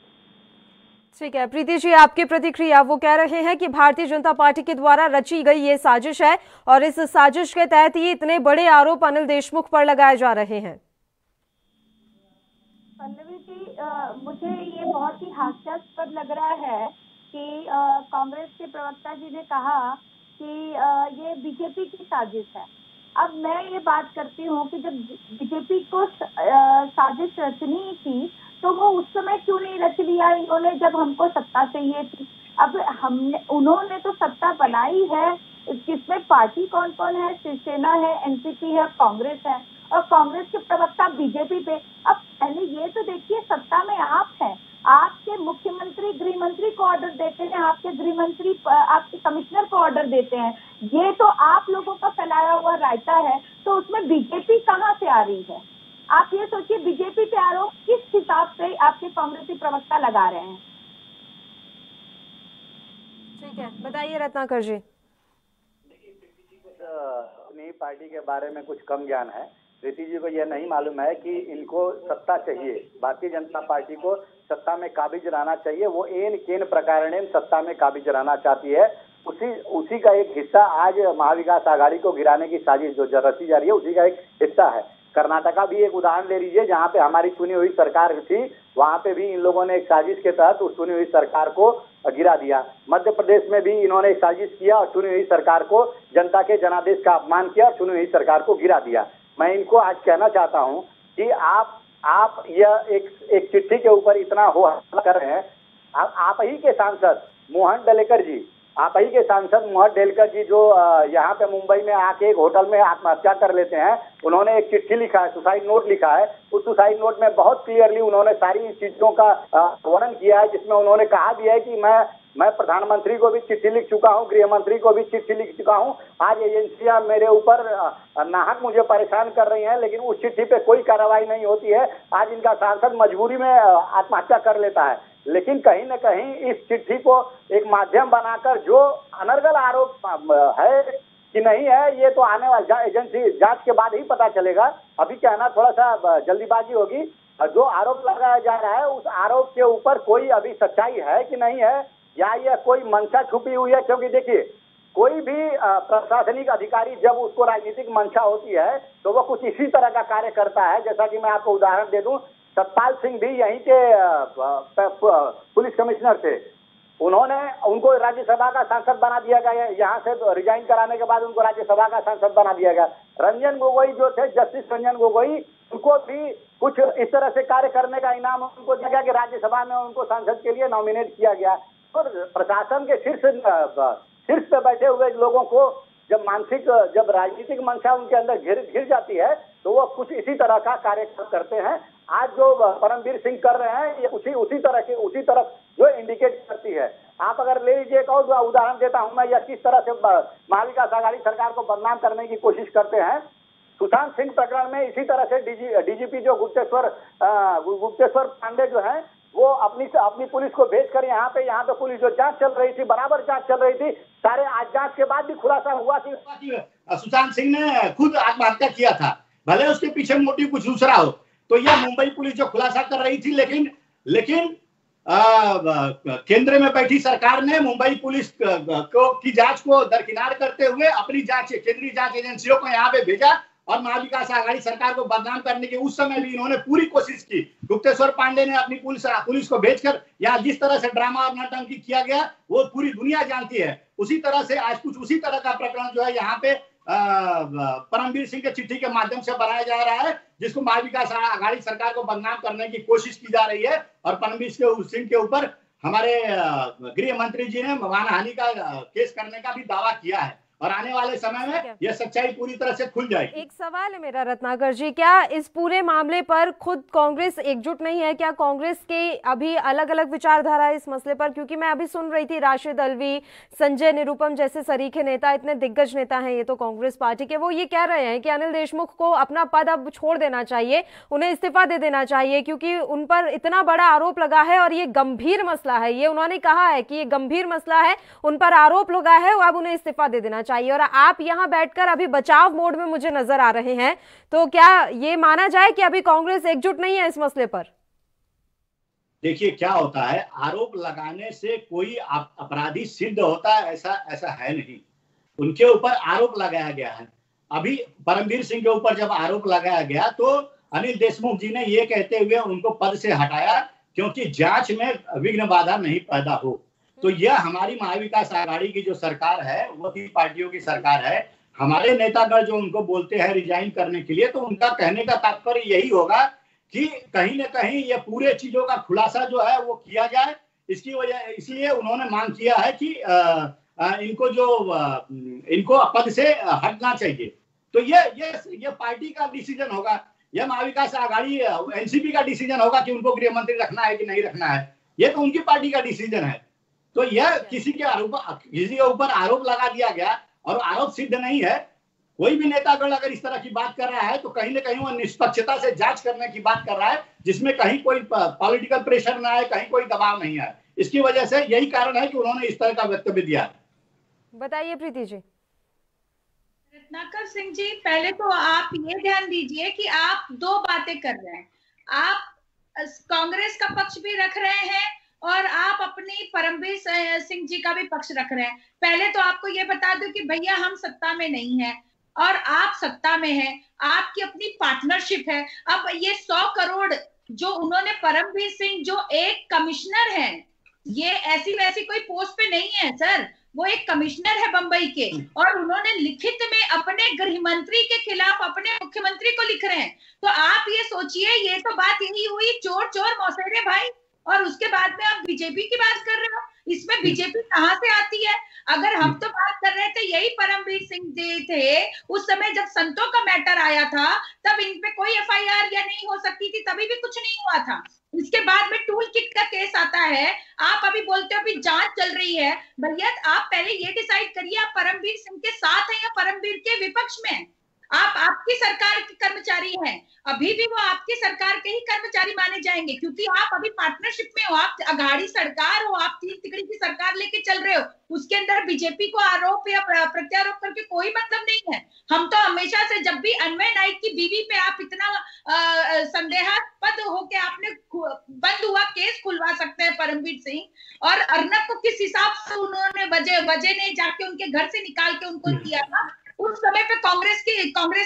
ठीक है प्रीति जी, आपकी प्रतिक्रिया। वो कह रहे हैं कि भारतीय जनता पार्टी के द्वारा रची गई ये साजिश है और इस साजिश के तहत ही इतने बड़े आरोप अनिल देशमुख पर लगाए जा रहे हैं। पल्लवी जी, मुझे ये बहुत ही हास्यास्पद लग रहा है कि कांग्रेस के प्रवक्ता जी ने कहा कि ये बीजेपी की साजिश है। अब मैं ये बात करती हूँ कि जब बीजेपी को साजिश रचनी थी तो वो उस समय क्यों नहीं रच लिया इन्होंने, जब हमको सत्ता चाहिए थी। अब उन्होंने तो सत्ता बनाई है, किसमें पार्टी कौन कौन है, शिवसेना है, एनसीपी है, कांग्रेस है और कांग्रेस के प्रवक्ता बीजेपी पे। अब पहले ये तो देखिए, सत्ता में आप हैं, आपके मुख्यमंत्री गृह मंत्री को ऑर्डर देते हैं, आपके गृह मंत्री आपके कमिश्नर को ऑर्डर देते हैं। ये तो आप लोगों का फैलाया हुआ रायता है, तो उसमें बीजेपी कहाँ से आ रही है? आप ये सोचिए, बीजेपी पे आरोप किस हिसाब से आपके कांग्रेसी प्रवक्ता लगा रहे हैं? ठीक है, बताइए रत्नाकर जी। अपनी पार्टी के बारे में कुछ कम ज्ञान है। प्रीति जी को यह नहीं मालूम है कि इनको सत्ता चाहिए, भारतीय जनता पार्टी को सत्ता में काबिज रहना चाहिए। वो केन प्रकारेण सत्ता में काबिज रहना चाहती है। उसी का एक हिस्सा आज महाविकास आघाड़ी को गिराने की साजिश जो रची जा रही है, उसी का एक हिस्सा है। कर्नाटका भी एक उदाहरण ले लीजिए, जहाँ पे हमारी चुनी हुई सरकार थी, वहाँ पे भी इन लोगों ने एक साजिश के तहत उस चुनी हुई सरकार को गिरा दिया। मध्य प्रदेश में भी इन्होंने एक साजिश किया और चुनी हुई सरकार को, जनता के जनादेश का अपमान किया और चुनी हुई सरकार को गिरा दिया। मैं इनको आज कहना चाहता हूं कि आप यह एक चिट्ठी के ऊपर इतना हो हल्ला कर रहे हैं। आप ही के सांसद मोहन डेलकर जी, आप ही के सांसद मोहन डेलकर जी जो यहाँ पे मुंबई में आके एक होटल में आत्महत्या कर लेते हैं, उन्होंने एक चिट्ठी लिखा है, सुसाइड नोट लिखा है। उस सुसाइड नोट में बहुत क्लियरली उन्होंने सारी चीजों का वर्णन किया है, जिसमें उन्होंने कहा भी है कि मैं प्रधानमंत्री को भी चिट्ठी लिख चुका हूं, गृह मंत्री को भी चिट्ठी लिख चुका हूं। आज एजेंसियां मेरे ऊपर नाहक मुझे परेशान कर रही हैं, लेकिन उस चिट्ठी पे कोई कार्रवाई नहीं होती है। आज इनका सांसद मजबूरी में आत्महत्या कर लेता है, लेकिन कहीं न कहीं इस चिट्ठी को एक माध्यम बनाकर जो अनर्गल आरोप है कि नहीं है, ये तो आने वाली एजेंसी जांच के बाद ही पता चलेगा। अभी कहना थोड़ा सा जल्दीबाजी होगी। जो आरोप लगाया जा रहा है उस आरोप के ऊपर कोई अभी सच्चाई है कि नहीं है, या यह कोई मंशा छुपी हुई है। क्योंकि देखिए, कोई भी प्रशासनिक अधिकारी जब उसको राजनीतिक मंशा होती है तो वो कुछ इसी तरह का कार्य करता है। जैसा कि मैं आपको उदाहरण दे दूं, सतपाल सिंह भी यहीं के पुलिस कमिश्नर थे। उनको राज्यसभा का सांसद बना दिया गया। यहाँ से रिजाइन कराने के बाद उनको राज्यसभा का सांसद बना दिया गया। रंजन गोगोई जो थे, जस्टिस रंजन गोगोई, उनको भी कुछ इस तरह से कार्य करने का इनाम उनको दिया गया कि राज्यसभा में उनको सांसद के लिए नॉमिनेट किया गया। और प्रशासन के शीर्ष पे बैठे हुए लोगों को जब राजनीतिक मंशा उनके अंदर घिर जाती है तो वो कुछ इसी तरह का कार्य करते हैं। आज जो परमवीर सिंह कर रहे हैं ये उसी तरफ जो इंडिकेट करती है। आप अगर ले लीजिए, एक और उदाहरण देता हूं मैं, यह किस तरह से महाविकास आघाड़ी सरकार को बदनाम करने की कोशिश करते हैं। सुशांत सिंह प्रकरण में इसी तरह से डीजीपी जो गुप्तेश्वर पांडे जो है, वो अपनी पुलिस को भेजकर यहाँ पे पुलिस जो जांच चल रही थी, बराबर जांच चल रही थी। सारे आज जांच के बाद भी खुलासा हुआ कि सुशांत सिंह ने खुद आत्महत्या किया था, भले उसके पीछे मोटिव कुछ दूसरा हो। तो यह मुंबई पुलिस जो खुलासा कर रही थी, लेकिन केंद्र में बैठी सरकार ने मुंबई पुलिस की जांच को दरकिनार करते हुए अपनी केंद्रीय जांच एजेंसियों को यहाँ पे भेजा और महाविकास आघाड़ी सरकार को बदनाम करने के उस समय भी इन्होंने पूरी कोशिश की। गुप्तेश्वर पांडे ने अपनी पुलिस को भेजकर यहाँ जिस तरह से ड्रामा और नौटंकी किया गया वो पूरी दुनिया जानती है। उसी तरह से आज कुछ उसी तरह का प्रकरण जो है यहाँ पे परमवीर सिंह के चिट्ठी के माध्यम से बनाया जा रहा है, जिसको महाविकास आघाड़ी सरकार को बदनाम करने की कोशिश की जा रही है। और परमवीर सिंह के ऊपर हमारे गृह मंत्री जी ने मानहानि का केस करने का भी दावा किया है और आने वाले समय में यह सच्चाई पूरी तरह से खुल जाएगी। एक सवाल है मेरा रत्नाकर जी, क्या इस पूरे मामले पर खुद कांग्रेस एकजुट नहीं है? क्या कांग्रेस के अभी अलग अलग विचारधारा है इस मसले पर? क्योंकि मैं अभी सुन रही थी राशिद अल्वी, संजय निरुपम जैसे सरीखे नेता, इतने दिग्गज नेता हैं ये तो कांग्रेस पार्टी के, वो ये कह रहे हैं कि अनिल देशमुख को अपना पद अब छोड़ देना चाहिए, उन्हें इस्तीफा दे देना चाहिए, क्योंकि उन पर इतना बड़ा आरोप लगा है और ये गंभीर मसला है। ये उन्होंने कहा है कि ये गंभीर मसला है, उन पर आरोप लगा है, अब उन्हें इस्तीफा दे देना चाहिए। और आप यहां बैठकर अभी बचाव मोड में मुझे नजर आ रहे हैं, तो क्या ये माना जाए कि अभी कांग्रेस एकजुट नहीं है इस मसले पर? देखिए क्या होता है, आरोप लगाने से कोई अपराधी सिद्ध होता है ऐसा है नहीं। उनके ऊपर आरोप लगाया गया है। अभी परमवीर सिंह के ऊपर जब आरोप लगाया गया तो अनिल देशमुख जी ने ये कहते हुए उनको पद से हटाया क्योंकि जांच में विघ्न बाधा नहीं पैदा हो। तो यह हमारी महाविकास आघाड़ी की जो सरकार है वो 3 पार्टियों की सरकार है। हमारे नेतागण जो उनको बोलते हैं रिजाइन करने के लिए, तो उनका कहने का तात्पर्य यही होगा कि कहीं न कहीं ये पूरे चीजों का खुलासा जो है वो किया जाए। इसकी वजह इसलिए उन्होंने मांग किया है कि इनको पद से हटना चाहिए। तो ये पार्टी का डिसीजन होगा, यह महाविकास आघाड़ी एनसीपी का डिसीजन होगा कि उनको गृह मंत्री रखना है कि नहीं रखना है। ये तो उनकी पार्टी का डिसीजन है। तो यह किसी के ऊपर आरोप लगा दिया गया और आरोप सिद्ध नहीं है। कोई भी नेतागण अगर इस तरह की बात कर रहा है तो कहीं न कहीं वो निष्पक्षता से जांच करने की बात कर रहा है, जिसमें कहीं कोई पॉलिटिकल प्रेशर ना आए, कहीं कोई दबाव नहीं आए। इसकी वजह से यही कारण है कि उन्होंने इस तरह का वक्तव्य दिया। बताइए प्रीति जी। रत्नाकर सिंह जी, पहले तो आप ये ध्यान दीजिए कि आप 2 बातें कर रहे हैं। आप कांग्रेस का पक्ष भी रख रहे हैं और आप अपनी परमवीर सिंह जी का भी पक्ष रख रहे हैं। पहले तो आपको ये बता दूं कि भैया हम सत्ता में नहीं है और आप सत्ता में हैं, आपकी अपनी पार्टनरशिप है। अब ये 100 करोड़ जो उन्होंने परमवीर सिंह जो एक कमिश्नर हैं, ये ऐसी वैसी कोई पोस्ट पे नहीं है सर। वो एक कमिश्नर है बंबई के, और उन्होंने लिखित में अपने गृह मंत्री के खिलाफ अपने मुख्यमंत्री को लिख रहे हैं। तो आप ये सोचिए, ये तो बात यही हुई चोर चोर मौसेरे भाई, और उसके बाद में आप बीजेपी की बात कर रहे हो। इसमें बीजेपी कहाँ से आती है? अगर हम तो बात कर रहे थे, यही परमवीर सिंह जी थे उस समय जब संतों का मैटर आया था, तब इन पे कोई एफआईआर या नहीं हो सकती थी, तभी भी कुछ नहीं हुआ था। इसके बाद में टूल किट का केस आता है, आप अभी बोलते हो अभी जांच चल रही है। भैया आप पहले ये डिसाइड करिए, आप परमवीर सिंह के साथ हैं या परमवीर के विपक्ष में? आप आपकी सरकार के कर्मचारी हैं, अभी भी वो आपकी सरकार के ही कर्मचारी माने जाएंगे, क्योंकि आप अभी पार्टनरशिप में हो, आप अघाड़ी सरकार हो, आप 3 तिकड़ी की सरकार लेके चल रहे हो। उसके अंदर बीजेपी को आरोप या प्रत्यारोप करके कोई मतलब नहीं है। हम तो हमेशा से, जब भी अन्वय नाइक की बीवी पे आप इतना संदेहास्पद होके आपने बंद हुआ केस खुलवा सकते हैं परमवीर सिंह, और अर्नब को किस हिसाब से उन्होंने वजह ने जाके उनके घर से निकाल के उनको दिया था, उस समय पे कांग्रेस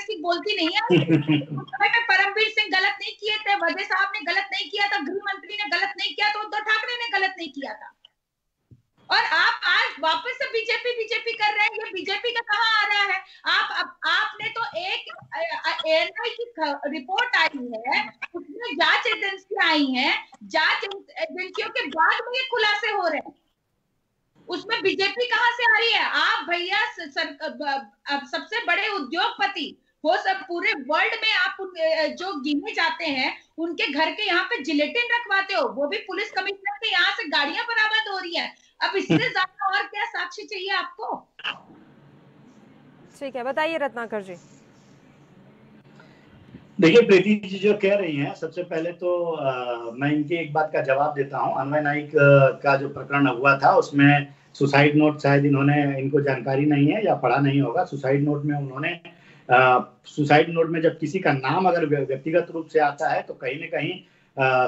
की बोलती नहीं है। उस समय पे परमवीर सिंह गलत नहीं किए थे, वजह साहब ने गलत नहीं किया था, गृह मंत्री ने गलत नहीं किया था, उद्धव ठाकरे ने गलत नहीं किया था। और आप आज वापस से बीजेपी कर रहे हैं। ये बीजेपी का कहाँ आ रहा है? आपने तो एक ANI की रिपोर्ट आई है, उसमें जांच एजेंसियां आई हैं, जांच एजेंसियों के बाद में ये खुलासे हो रहे हैं, उसमें बीजेपी कहाँ से आ रही है? आप भैया सबसे बड़े उद्योगपति हो, सब पूरे वर्ल्ड में आप जो गिने जाते हैं, उनके घर के यहाँ पे जिलेटिन रखवाते हो, वो भी पुलिस कमिश्नर के यहाँ से गाड़ियां बरामद हो रही है। अब इससे ज्यादा और क्या साक्ष्य चाहिए आपको? ठीक है, बताइए रत्नाकर जी। देखिए प्रीति जी जो कह रही हैं, सबसे पहले तो मैं इनकी एक बात का जवाब देता हूं। अन्वय नाइक का जो प्रकरण हुआ था उसमें सुसाइड नोट, शायद इनको जानकारी नहीं है या पढ़ा नहीं होगा। सुसाइड नोट में उन्होंने सुसाइड नोट में जब किसी का नाम अगर व्यक्तिगत रूप से आता है तो कहीं न कहीं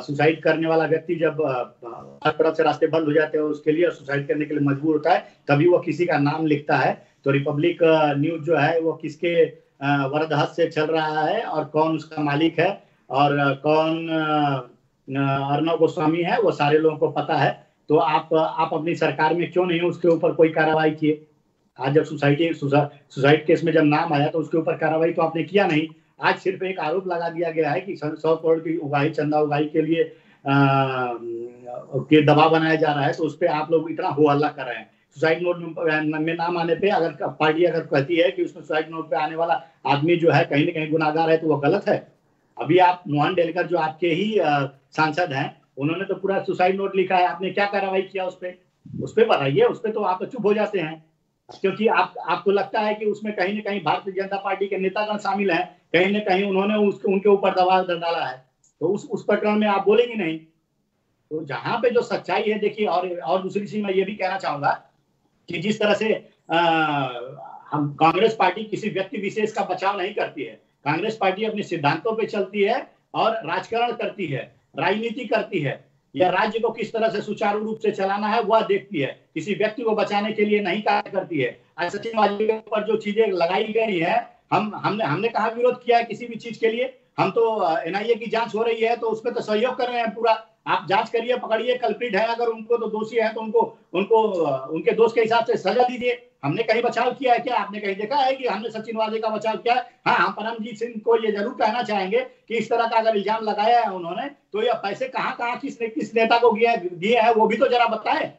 सुसाइड करने वाला व्यक्ति जब हर तरफ से रास्ते बंद हो जाते हैं उसके लिए, सुसाइड करने के लिए मजबूर होता है, तभी वो किसी का नाम लिखता है। तो रिपब्लिक न्यूज जो है वो किसके वरद हस्त से चल रहा है और कौन उसका मालिक है और कौन अर्नब गोस्वामी है, वो सारे लोगों को पता है। तो आप अपनी सरकार में क्यों नहीं उसके ऊपर कोई कार्रवाई किए? आज जब सुसाइड केस में जब नाम आया तो उसके ऊपर कार्रवाई तो आपने किया नहीं। आज सिर्फ एक आरोप लगा दिया गया है कि 100 करोड़ की उगाही, चंदा उगाही के लिए के दबाव बनाया जा रहा है, तो उस पर आप लोग इतना हो हल्ला कर रहे हैं। सुसाइड नोट में नाम आने पे अगर पार्टी अगर कहती है कि उसमें सुसाइड नोट पे आने वाला आदमी जो है कहीं न कहीं गुनाहगार है, तो वो गलत है। अभी आप मोहन डेलकर जो आपके ही सांसद हैं, उन्होंने तो पूरा सुसाइड नोट लिखा है, आपने क्या कार्रवाई किया उस पर बताइए। उस पर तो आप चुप हो जाते हैं, क्योंकि आपको लगता है कि उसमें कहीं न कहीं भारतीय जनता पार्टी के नेतागण शामिल हैं, कहीं न कहीं उन्होंने उनके ऊपर दबाव डाला है, तो उस प्रकरण में आप बोलेंगे नहीं। तो जहां पे जो सच्चाई है, देखिए, और दूसरी चीज मैं ये भी कहना चाहूंगा कि जिस तरह से हम कांग्रेस पार्टी किसी व्यक्ति विशेष का बचाव नहीं करती है। कांग्रेस पार्टी अपने सिद्धांतों पे चलती है और राजकारण करती है, राजनीति करती है, या राज्य को किस तरह से सुचारू रूप से चलाना है वह देखती है, किसी व्यक्ति को बचाने के लिए नहीं कार्य करती है। आज सचिन वाजपेयी के ऊपर जो चीजें लगाई गई है, हमने कहा विरोध किया है किसी भी चीज के लिए? हम तो NIA की जांच हो रही है तो उसमें तो सहयोग कर रहे हैं पूरा। आप जांच करिए, पकड़िए, कल्प्रिट है अगर उनको तो दोषी है तो उनको उनके दोष के हिसाब से सजा दीजिए। हमने कहीं बचाव किया है क्या? आपने कहीं देखा है कि हमने सचिन वाजे का बचाव किया है? हाँ, हम परमजीत सिंह को ये जरूर कहना चाहेंगे कि इस तरह का अगर इल्जाम लगाया है उन्होंने, तो ये पैसे कहाँ किस नेता को दिए हैं वो भी तो जरा बताए।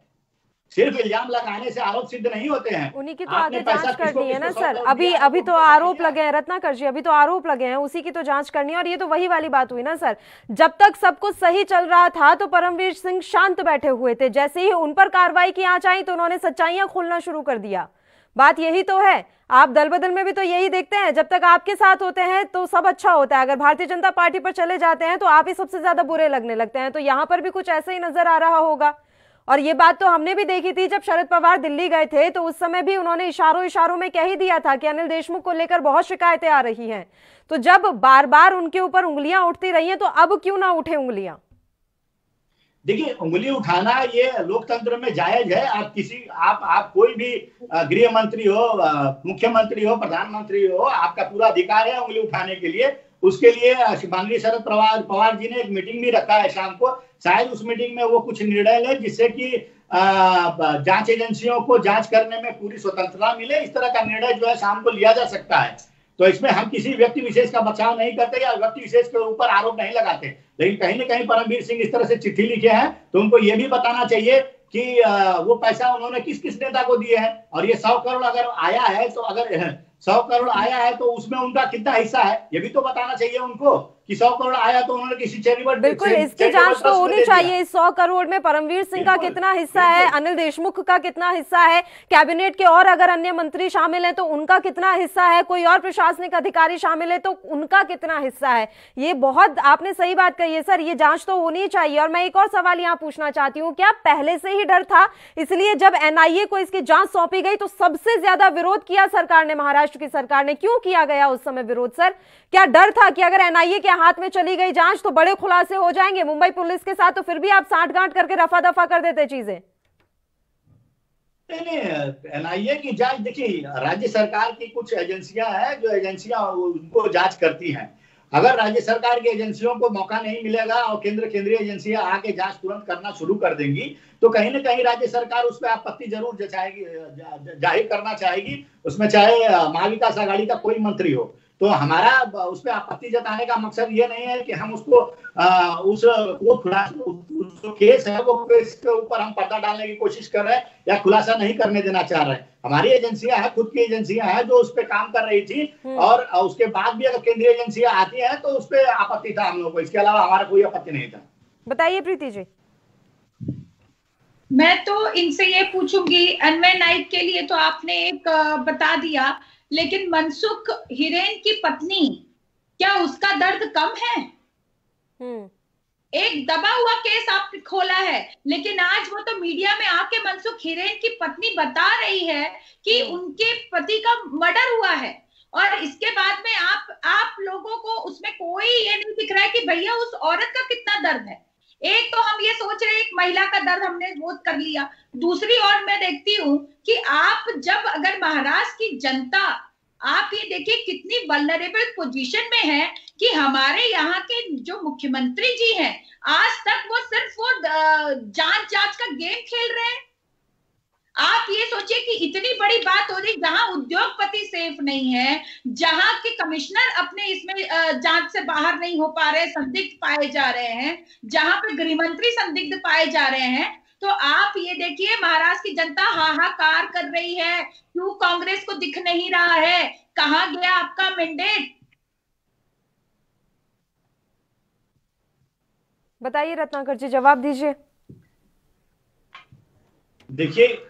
सिर्फ इल्जाम लगाने से आरोप सिद्ध नहीं होते हैं। उन्हीं की तो आगे जांच करनी है ना सर। अभी तो आरोप लगे हैं रत्नाकर जी, अभी तो आरोप लगे हैं, उसी की तो जांच करनी है। और ये तो वही वाली बात हुई ना सर, जब तक सब कुछ सही चल रहा था तो परमवीर सिंह शांत बैठे हुए थे, जैसे ही उन पर कार्रवाई की आंच आई तो उन्होंने सच्चाइयां खोलना शुरू कर दिया। बात यही तो है। आप दल बदल में भी तो यही देखते हैं, जब तक आपके साथ होते हैं तो सब अच्छा होता है, अगर भारतीय जनता पार्टी पर चले जाते हैं तो आप ही सबसे ज्यादा बुरे लगने लगते हैं। तो यहाँ पर भी कुछ ऐसा ही नजर आ रहा होगा। और ये बात तो हमने भी देखी थी जब शरद पवार दिल्ली गए थे, तो उस समय भी उन्होंने इशारों में कह ही दिया था कि अनिल देशमुख को लेकर बहुत शिकायतें आ रही हैं। तो जब बार बार उनके ऊपर उंगलियां उठती रही हैं तो अब क्यों ना उठे उंगलियां? देखिए, उंगली उठाना ये लोकतंत्र में जायज है। आप कोई भी गृह मंत्री हो, मुख्यमंत्री हो, प्रधानमंत्री हो, आपका पूरा अधिकार है उंगली उठाने के लिए। उसके लिए माननीय शरद पवार जी ने एक मीटिंग भी रखा है शाम को। शायद उस मीटिंग में वो कुछ निर्णय ले जिससे कि जांच एजेंसियों को जांच करने में पूरी स्वतंत्रता मिले। इस तरह का निर्णय जो है शाम को लिया जा सकता है। तो इसमें हम किसी व्यक्ति विशेष का बचाव नहीं करते या व्यक्ति विशेष के ऊपर आरोप नहीं लगाते, लेकिन कहीं ना कहीं परमवीर सिंह इस तरह से चिट्ठी लिखे हैं तो उनको ये भी बताना चाहिए कि वो पैसा उन्होंने किस किस नेता को दिए हैं। और ये 100 करोड़ अगर आया है तो अगर 100 करोड़ आया है तो उसमें उनका कितना हिस्सा है ये भी तो बताना चाहिए उनको कि 100 करोड़ आया तो उन्होंने किसी चैरिटेबल। बिल्कुल, इसकी जांच तो होनी चाहिए। 100 करोड़ में परमवीर सिंह का कितना हिस्सा है, अनिल देशमुख का कितना हिस्सा है, कैबिनेट के और अगर अन्य मंत्री शामिल हैं तो उनका कितना हिस्सा है, कोई और प्रशासनिक अधिकारी शामिल है तो उनका कितना हिस्सा है। ये बहुत आपने सही बात कही है सर, ये जांच तो होनी चाहिए। और मैं एक और सवाल यहाँ पूछना चाहती हूँ, क्या पहले से ही डर था, इसलिए जब एनआईए को इसकी जांच सौंपी गई तो सबसे ज्यादा विरोध किया सरकार ने, महाराष्ट्र की सरकार ने? क्यों किया गया उस समय विरोध सर? क्या डर था कि अगर एनआईए के हाथ में चली गई जांच तो बड़े खुलासे हो जाएंगे मुंबई पुलिस के साथ, तो फिर भी आप साठगांठ करके रफा दफा कर देते चीजें? नहीं, एनआईए की जांच देखिए, राज्य सरकार की कुछ एजेंसियां हैं जो एजेंसियां उनको जांच करती हैं। अगर राज्य सरकार की एजेंसियों को मौका नहीं मिलेगा और केंद्रीय एजेंसियां आके जांच तुरंत करना शुरू कर देंगी तो कहीं ना कहीं राज्य सरकार उस पर आपत्ति जरूर जताएगी, जाहिर करना चाहेगी, उसमें चाहे महाविकास आघाड़ी का कोई मंत्री हो। तो हमारा उस पर आपत्ति जताने का मकसद ये नहीं है कि हम उसको वो केस है वो केस के ऊपर हम पर्दा डालने की कोशिश कर रहे हैं या खुलासा नहीं करने देना चाह रहे हैं। हमारी एजेंसियां हैं, खुद की एजेंसियां हैं जो उस पर काम कर रही थी और उसके बाद भी अगर केंद्रीय एजेंसियां आती हैं तो उस पर आपत्ति था हम लोग को, इसके अलावा हमारा कोई आपत्ति नहीं था। बताइए प्रीति जी। मैं तो इनसे ये पूछूंगी, अन्वय नाइक के लिए तो आपने एक बता दिया, लेकिन मनसुख हिरेन की पत्नी, क्या उसका दर्द कम है? एक दबा हुआ केस आपने खोला है, लेकिन आज वो तो मीडिया में आके मनसुख हिरेन की पत्नी बता रही है कि उनके पति का मर्डर हुआ है। और इसके बाद में आप लोगों को उसमें कोई ये नहीं दिख रहा है कि भैया उस औरत का कितना दर्द है। एक तो हम ये सोच रहे हैं एक महिला का दर्द हमने बोध कर लिया, दूसरी ओर मैं देखती हूँ कि आप जब अगर महाराष्ट्र की जनता, आप ये देखिए कितनी वल्नरेबल पोजीशन में है कि हमारे यहाँ के जो मुख्यमंत्री जी हैं आज तक वो सिर्फ वो जांच का गेम खेल रहे हैं। आप ये सोचिए कि इतनी बड़ी बात हो रही जहां उद्योगपति सेफ नहीं है, जहां के कमिश्नर अपने इसमें जांच से बाहर नहीं हो पा रहे, संदिग्ध पाए जा रहे हैं, जहां पे गृह मंत्री संदिग्ध पाए जा रहे हैं, तो आप ये देखिए महाराष्ट्र की जनता हाहाकार कर रही है। क्यों कांग्रेस को दिख नहीं रहा है? कहां गया आपका मैंडेट? बताइए रत्नाकर जी, जवाब दीजिए। देखिए,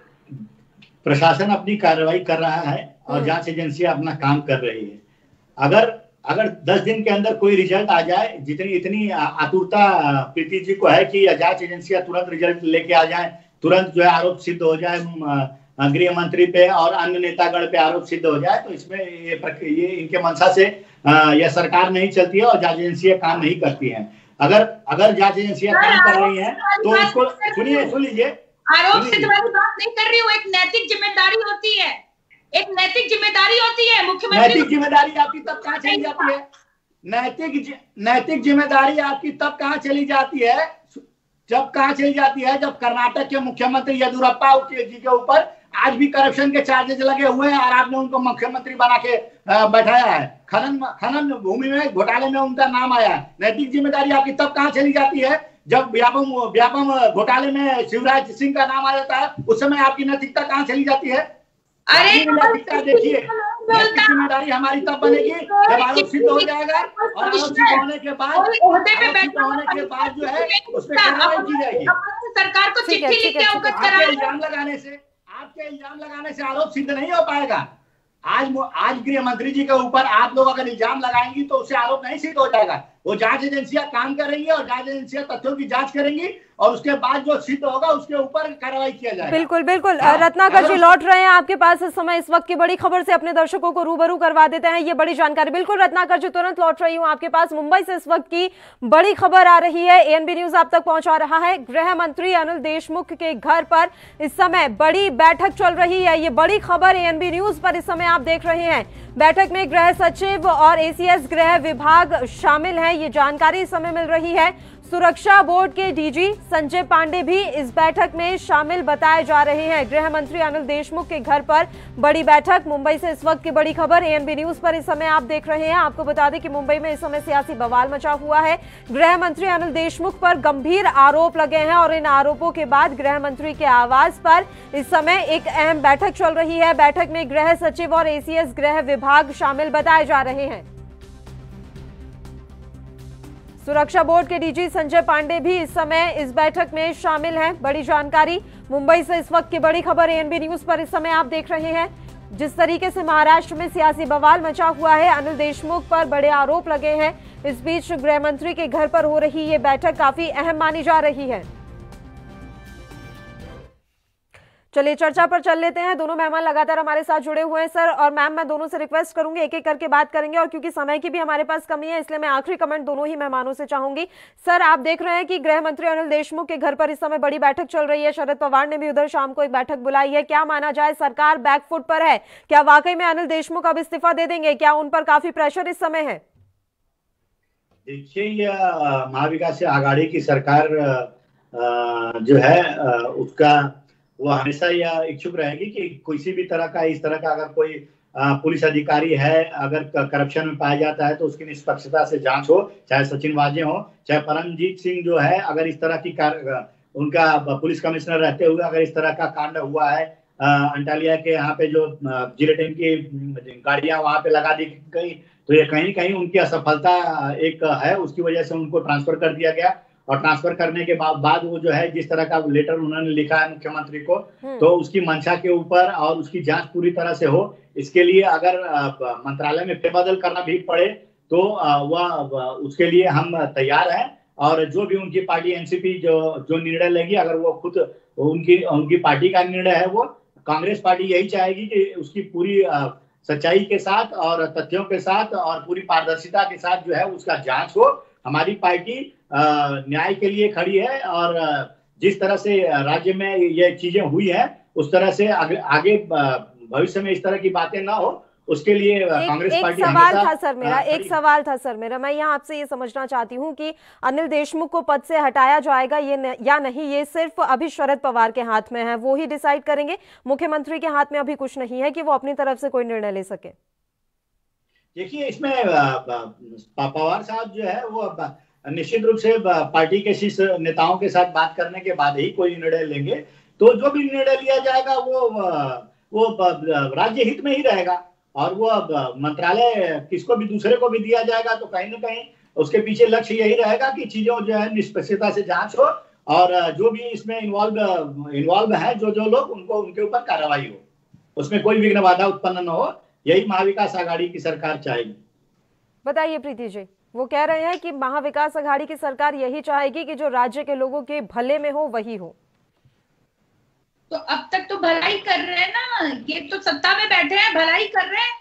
प्रशासन अपनी कार्रवाई कर रहा है और जांच एजेंसियां अपना काम कर रही है। अगर 10 दिन के अंदर कोई रिजल्ट आ जाए, जितनी इतनी आतुरता प्रीति जी को है कि जांच एजेंसियां तुरंत रिजल्ट लेके आ जाए, तुरंत जो है आरोप सिद्ध हो जाए, गृह मंत्री पे और अन्य नेतागण पे आरोप सिद्ध हो जाए, तो इसमें ये इनके मंशा से यह सरकार नहीं चलती है और जांच एजेंसियां काम नहीं करती हैं। अगर जांच एजेंसियां काम कर रही हैं तो इसको सुन लीजिए, आरोप सिद्ध वाली बात नहीं कर रही हूँ, एक नैतिक जिम्मेदारी होती है, एक नैतिक जिम्मेदारी होती है। मुख्यमंत्री नैतिक जिम्मेदारी आपकी तब कहाँ चली जाती है? नैतिक जिम्मेदारी आपकी तब कहाँ चली जाती है? जब कर्नाटक के मुख्यमंत्री येदियुरप्पा जी के ऊपर आज भी करप्शन के चार्जेस लगे हुए हैं और आपने उनको मुख्यमंत्री बना के बैठाया है। खनन भूमि में घोटाले में उनका नाम आया है। नैतिक जिम्मेदारी आपकी तब कहाँ चली जाती है? जब व्यापम घोटाले में शिवराज सिंह का नाम आ जाता है, उस समय आपकी नैतिकता कहाँ चली जाती है? अरे नैतिकता देखिए, नैतिक जिम्मेदारी हमारी तब बनेगी जब आरोप सिद्ध हो जाएगा और आरोप सिद्ध होने के बाद जो है उस पर कार्रवाई की जाएगी। सरकार को चिट्ठी लिख के अवगत करा। आपके इल्जाम लगाने से आरोप सिद्ध नहीं हो पाएगा। आज गृह मंत्री जी के ऊपर आप लोग अगर इल्जाम लगाएंगी तो उससे आरोप नहीं सिद्ध हो जाएगा। वो जांच एजेंसियां काम करेंगी और जांच एजेंसियां तथ्यों की जांच करेंगी और उसके बाद जो सिद्ध होगा उसके ऊपर कार्रवाई किया जाएगा। बिल्कुल बिल्कुल। रत्नाकर जी लौट रहे हैं आपके पास इस समय, इस वक्त की बड़ी खबर से अपने दर्शकों को रूबरू करवा देते हैं ये बड़ी जानकारी। बिल्कुल रत्नाकर जी, तुरंत लौट रही हूँ आपके पास। मुंबई से इस वक्त की बड़ी खबर आ रही है, एएनबी न्यूज आप तक पहुंचा रहा है। गृह मंत्री अनिल देशमुख के घर पर इस समय बड़ी बैठक चल रही है। ये बड़ी खबर एएनबी न्यूज पर इस समय आप देख रहे हैं। बैठक में गृह सचिव और एसीएस गृह विभाग शामिल हैं, ये जानकारी इस समय मिल रही है। सुरक्षा बोर्ड के डीजी संजय पांडे भी इस बैठक में शामिल बताए जा रहे हैं। गृह मंत्री अनिल देशमुख के घर पर बड़ी बैठक। मुंबई से इस वक्त की बड़ी खबर एएनबी न्यूज पर इस समय आप देख रहे हैं। आपको बता दें कि मुंबई में इस समय सियासी बवाल मचा हुआ है। गृह मंत्री अनिल देशमुख पर गंभीर आरोप लगे हैं और इन आरोपों के बाद गृह मंत्री के आवास पर इस समय एक अहम बैठक चल रही है। बैठक में गृह सचिव और एसीएस गृह विभाग शामिल बताए जा रहे हैं। सुरक्षा बोर्ड के डीजी संजय पांडे भी इस समय इस बैठक में शामिल हैं। बड़ी जानकारी मुंबई से इस वक्त की बड़ी खबर एएनबी न्यूज पर इस समय आप देख रहे हैं। जिस तरीके से महाराष्ट्र में सियासी बवाल मचा हुआ है, अनिल देशमुख पर बड़े आरोप लगे हैं। इस बीच गृह मंत्री के घर पर हो रही ये बैठक काफी अहम मानी जा रही है। चलिए चर्चा पर चल लेते हैं। दोनों मेहमान लगातार हमारे साथ जुड़े हुए हैं सर और मैम। मैं दोनों से रिक्वेस्ट करूंगी एक एक करके बात करेंगे और क्योंकि समय की भी हमारे पास कमी है इसलिए मैं आखिरी कमेंट दोनों ही मेहमानों से चाहूंगी। सर, आप देख रहे हैं कि गृह मंत्री अनिल देशमुख के घर पर इस समय बड़ी बैठक चल रही है। शरद पवार ने भी उधर शाम को एक बैठक बुलाई है। क्या माना जाए, सरकार बैकफुट पर है? क्या वाकई में अनिल देशमुख अब इस्तीफा दे देंगे? क्या उन पर काफी प्रेशर इस समय है? देखिए, यह महाविकास आघाड़ी की सरकार जो है उसका वो हमेशा यह इच्छुक रहेगी कि किसी भी तरह का इस तरह का अगर कोई पुलिस अधिकारी है, अगर करप्शन में पाया जाता है तो उसकी निष्पक्षता से जांच हो, चाहे सचिन वाजे हो, चाहे परमजीत सिंह जो है, अगर इस तरह की उनका पुलिस कमिश्नर रहते हुए अगर इस तरह का कांड हुआ है, अंटालिया के यहाँ पे जो जिलेटिन की गाड़ियां वहां पे लगा दी गई, तो ये कहीं कहीं उनकी असफलता एक है, उसकी वजह से उनको ट्रांसफर कर दिया गया। और ट्रांसफर करने के बाद वो जो है जिस तरह का लेटर उन्होंने लिखा है मुख्यमंत्री को, तो उसकी मंशा के ऊपर और उसकी जांच पूरी तरह से हो, इसके लिए अगर मंत्रालय में फेरबदल करना भी पड़े तो वह उसके लिए हम तैयार हैं। और जो भी उनकी पार्टी एनसीपी जो निर्णय लेगी, अगर वो खुद उनकी पार्टी का निर्णय है, वो कांग्रेस पार्टी यही चाहेगी कि उसकी पूरी सच्चाई के साथ और तथ्यों के साथ और पूरी पारदर्शिता के साथ जो है उसका जांच हो। हमारी पार्टी न्याय के लिए खड़ी है और जिस तरह से राज्य में ये चीजें हुई हैं उस तरह से आगे भविष्य में इस तरह की बातें ना हो, उसके लिए कांग्रेस पार्टी एक सवाल था सर मेरा, मैं यहाँ आपसे ये समझना चाहती हूँ कि अनिल देशमुख को पद से हटाया जाएगा या नहीं, ये सिर्फ अभी शरद पवार के हाथ में है, वो ही डिसाइड करेंगे। मुख्यमंत्री के हाथ में अभी कुछ नहीं है कि वो अपनी तरफ से कोई निर्णय ले सके। देखिए, इसमें पवार साहब जो है वो निश्चित रूप से पार्टी के शीर्ष नेताओं के साथ बात करने के बाद ही कोई निर्णय लेंगे। तो जो भी निर्णय लिया जाएगा वो राज्य हित में ही रहेगा और वो मंत्रालय किसको भी दूसरे को भी दिया जाएगा तो कहीं ना कहीं उसके पीछे लक्ष्य यही रहेगा कि चीजों जो है निष्पक्षता से जांच हो और जो भी इसमें इन्वॉल्व है जो लोग उनको उनके ऊपर कार्रवाई हो, उसमें कोई विघ्न बाधा उत्पन्न न हो। यही महाविकास आघाड़ी की सरकार चाहेगी। बताइए प्रीति जी। वो कह रहे हैं कि महाविकास आघाड़ी की सरकार यही चाहेगी कि जो राज्य के लोगों के भले में हो वही हो। तो अब तक तो भलाई कर रहे हैं ना, ये तो सत्ता में बैठे हैं, भलाई कर रहे हैं।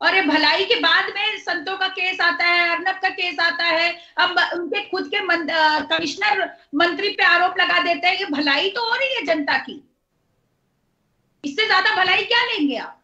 और ये भलाई के बाद में संतों का केस आता है, अर्नब का केस आता है, अब उनके खुद के कमिश्नर मंत्री पे आरोप लगा देते हैं। ये भलाई तो हो रही है जनता की, इससे ज्यादा भलाई क्या लेंगे आप?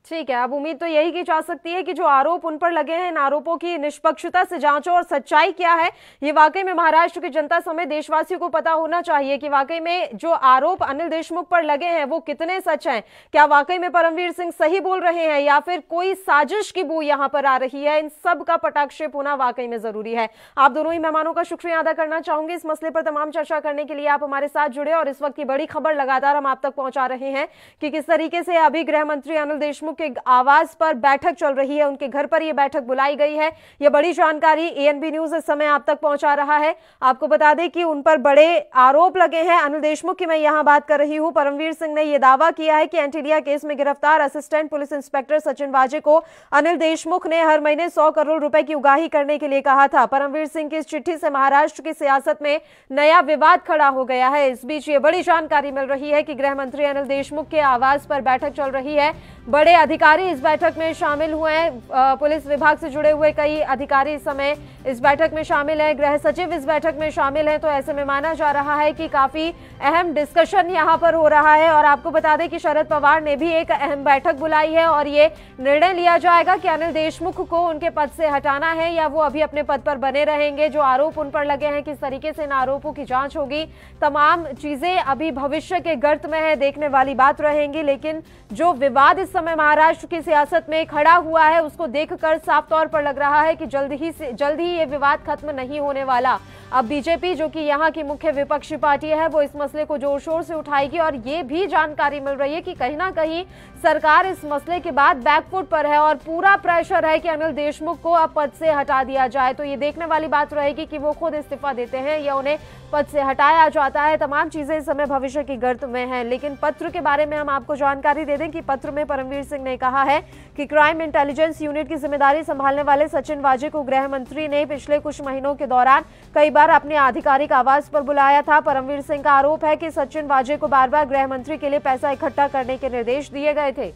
ठीक है, अब उम्मीद तो यही की जा सकती है कि जो आरोप उन पर लगे हैं, इन आरोपों की निष्पक्षता से जांच और सच्चाई क्या है, ये वाकई में महाराष्ट्र की जनता समेत देशवासियों को पता होना चाहिए कि वाकई में जो आरोप अनिल देशमुख पर लगे हैं वो कितने सच हैं। क्या वाकई में परमवीर सिंह सही बोल रहे हैं या फिर कोई साजिश की बू यहां पर आ रही है? इन सब का पटाक्षेप होना वाकई में जरूरी है। आप दोनों ही मेहमानों का शुक्रिया अदा करना चाहूंगी इस मसले पर तमाम चर्चा करने के लिए। आप हमारे साथ जुड़े और इस वक्त की बड़ी खबर लगातार हम आप तक पहुंचा रहे हैं कि किस तरीके से अभी गृह मंत्री अनिल देशमुख देशमुख के आवास पर बैठक चल रही है, उनके घर पर यह बैठक बुलाई गई है। यह बड़ी जानकारी एएनबी न्यूज इस समय आप तक पहुंचा रहा है। आपको बता दें कि उन पर बड़े आरोप लगे हैं। अनिल देशमुख की मैं यहां बात कर रही हूं। परमवीर सिंह ने यह दावा किया है कि एंटीलिया केस में गिरफ्तार असिस्टेंट पुलिस इंस्पेक्टर सचिन वाजे को अनिल देशमुख ने हर महीने 100 करोड़ रुपए की उगाही करने के लिए कहा था। परमवीर सिंह की इस चिट्ठी से महाराष्ट्र की सियासत में नया विवाद खड़ा हो गया है। इस बीच ये बड़ी जानकारी मिल रही है कि गृह मंत्री अनिल देशमुख के आवास पर बैठक चल रही है। बड़े अधिकारी इस बैठक में शामिल हुए हैं। पुलिस विभाग से जुड़े हुए कई अधिकारी इस समय इस बैठक में शामिल हैं। गृह सचिव इस बैठक में शामिल हैं। तो ऐसे में माना जा रहा है कि काफी अहम डिस्कशन यहां पर हो रहा है। और आपको बता दें कि शरद पवार ने भी एक अहम बैठक बुलाई है और ये निर्णय लिया जाएगा कि अनिल देशमुख को उनके पद से हटाना है या वो अभी अपने पद पर बने रहेंगे। जो आरोप उन पर लगे हैं, किस तरीके से इन आरोपों की जांच होगी, तमाम चीजें अभी भविष्य के गर्त में है, देखने वाली बात रहेंगी। लेकिन जो विवाद इस समय महाराष्ट्र की सियासत में खड़ा हुआ है, उसको देखकर साफ तौर पर लग रहा है कि जल्द ही ये विवाद खत्म नहीं होने वाला। अब बीजेपी, जो कि यहाँ की मुख्य विपक्षी पार्टी है, वो इस मसले को जोर शोर से उठाएगी। और ये भी जानकारी मिल रही है कि कहीं ना कहीं सरकार इस मसले के बाद बैकफुट पर है और पूरा प्रेशर है कि अनिल देशमुख को अब पद से हटा दिया जाए। तो ये देखने वाली बात रहेगी कि वो खुद इस्तीफा देते हैं या उन्हें पद से हटाया जाता है। तमाम चीजें इस समय भविष्य की गर्त में हैं। लेकिन पत्र के बारे में हम आपको जानकारी दे दें कि पत्र में परमवीर सिंह ने कहा है कि क्राइम इंटेलिजेंस यूनिट की जिम्मेदारी संभालने वाले सचिन वाजे को गृह मंत्री ने पिछले कुछ महीनों के दौरान कई बार अपने आधिकारिक आवास पर बुलाया था। परमवीर सिंह का आरोप है कि सचिन वाजे को बार बार गृह मंत्री के लिए पैसा इकट्ठा करने के निर्देश दिए गए थे।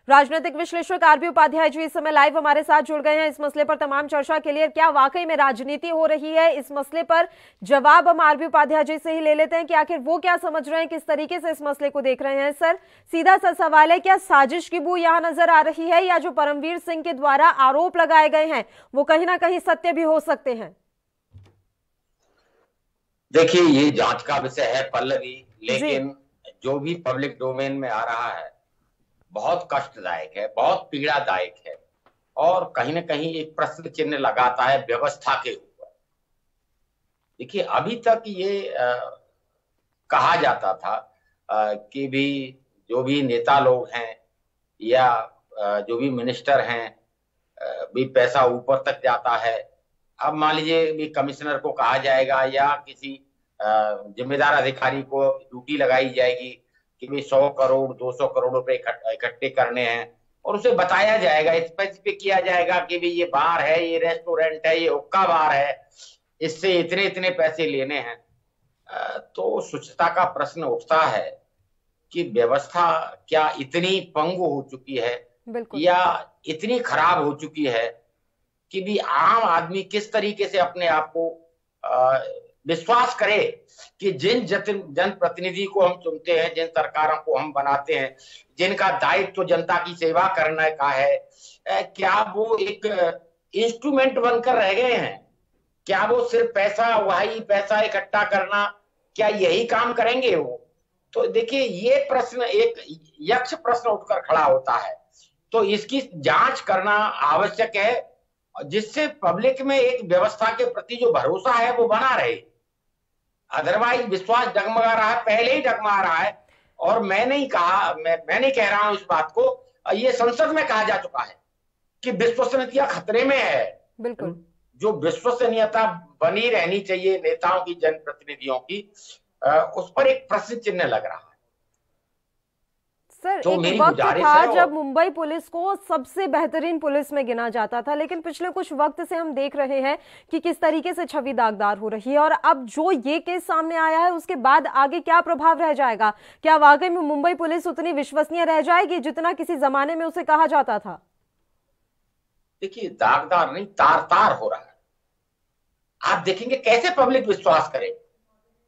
राजनीतिक विश्लेषक आरबी उपाध्याय जी इस समय लाइव हमारे साथ जुड़ गए हैं इस मसले पर तमाम चर्चा के लिए। क्या वाकई में राजनीति हो रही है इस मसले पर? जवाब हम आरबी उपाध्याय जी से ही ले लेते हैं कि आखिर वो क्या समझ रहे हैं, किस तरीके से इस मसले को देख रहे हैं। सर, सीधा सा सवाल है, क्या साजिश की बू यहाँ नजर आ रही है या जो परमवीर सिंह के द्वारा आरोप लगाए गए हैं वो कहीं ना कहीं सत्य भी हो सकते हैं? देखिए, ये जांच का विषय है पल्लवी, लेकिन जो भी पब्लिक डोमेन में आ रहा है बहुत कष्टदायक है, बहुत पीड़ादायक है और कहीं ना कहीं एक प्रश्न चिन्ह लगाता है व्यवस्था के ऊपर। देखिए, अभी तक ये कहा जाता था कि भी जो भी नेता लोग हैं या जो भी मिनिस्टर हैं भी पैसा ऊपर तक जाता है। अब मान लीजिए भी कमिश्नर को कहा जाएगा या किसी जिम्मेदार अधिकारी को ड्यूटी लगाई जाएगी कि भी 100 करोड़ 200 करोड़ रुपए इकट्ठे करने हैं और उसे बताया जाएगा, स्पेसिफिक किया जाएगा कि भी ये बार है, ये रेस्टोरेंट है, ये हुक्का बार है, इससे इतने इतने पैसे लेने हैं। तो स्वच्छता का प्रश्न उठता है कि व्यवस्था क्या इतनी पंगु हो चुकी है या इतनी खराब हो चुकी है कि भी आम आदमी किस तरीके से अपने आप को विश्वास करे कि जिन जनप्रतिनिधि को हम चुनते हैं, जिन सरकारों को हम बनाते हैं, जिनका दायित्व तो जनता की सेवा करने का है, क्या वो एक इंस्ट्रूमेंट बनकर रह गए हैं? क्या वो सिर्फ पैसा इकट्ठा करना, क्या यही काम करेंगे वो? तो देखिए, ये प्रश्न एक यक्ष प्रश्न उठकर खड़ा होता है। तो इसकी जांच करना आवश्यक है जिससे पब्लिक में एक व्यवस्था के प्रति जो भरोसा है वो बना रहे। अदरवाइज विश्वास डगमगा रहा है, पहले ही डगमगा रहा है। और मैं नहीं कह रहा हूं इस बात को, ये संसद में कहा जा चुका है कि विश्वसनीयता खतरे में है। बिल्कुल, जो विश्वसनीयता बनी रहनी चाहिए नेताओं की, जनप्रतिनिधियों की, उस पर एक प्रश्न चिन्ह लग रहा है। सर, तो एक वक्त था जब मुंबई पुलिस को सबसे बेहतरीन पुलिस में गिना जाता था, लेकिन पिछले कुछ वक्त से हम देख रहे हैं कि किस तरीके से छवि दागदार हो रही है। और अब जो ये केस सामने आया है उसके बाद आगे क्या प्रभाव रह जाएगा? क्या वाकई में मुंबई पुलिस उतनी विश्वसनीय रह जाएगी जितना किसी जमाने में उसे कहा जाता था? देखिए, दागदार नहीं, तार तार हो रहा है। आप देखेंगे कैसे पब्लिक विश्वास करे।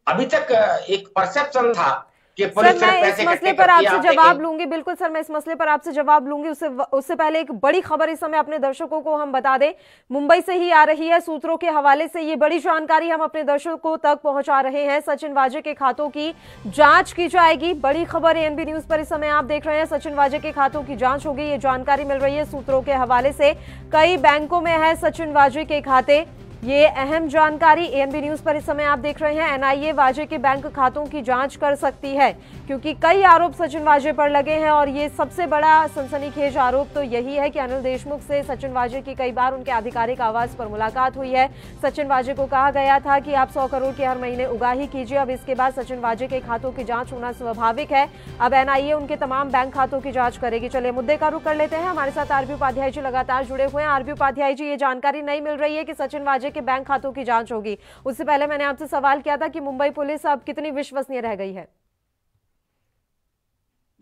अभी तक एक परसेप्शन था सर, मैं इस मसले पर आपसे जवाब लूंगी। बिल्कुल सर, मैं इस मसले पर आपसे जवाब लूंगी। उससे पहले एक बड़ी खबर इस समय अपने दर्शकों को हम बता दें, मुंबई से ही आ रही है। सूत्रों के हवाले से ये बड़ी जानकारी हम अपने दर्शकों तक पहुंचा रहे हैं। सचिन वाजे के खातों की जांच की जाएगी। बड़ी खबर एएनबी न्यूज पर इस समय आप देख रहे हैं। सचिन वाजे के खातों की जांच होगी, ये जानकारी मिल रही है सूत्रों के हवाले से। कई बैंकों में है सचिन वाजे के खाते। ये अहम जानकारी एएनबी न्यूज पर इस समय आप देख रहे हैं। एनआईए वाजे के बैंक खातों की जांच कर सकती है क्योंकि कई आरोप सचिन वाजे पर लगे हैं और ये सबसे बड़ा सनसनीखेज आरोप तो यही है कि अनिल देशमुख से सचिन वाजे की कई बार उनके आधिकारिक आवास पर मुलाकात हुई है। सचिन वाजे को कहा गया था कि आप 100 करोड़ की हर महीने उगाही कीजिए। अब इसके बाद सचिन वाजे के खातों की जांच होना स्वाभाविक है। अब एनआईए उनके तमाम बैंक खातों की जांच करेगी। चलिए मुद्दे का रुख कर लेते हैं। हमारे साथ आरबी उपाध्याय जी लगातार जुड़े हुए हैं। आरबी उपाध्याय जी, ये जानकारी नहीं मिल रही है कि सचिन वाजे के बैंक खातों की जांच होगी। उससे पहले मैंने आपसे सवाल किया था कि मुंबई पुलिस अब कितनी विश्वसनीय रह गई है?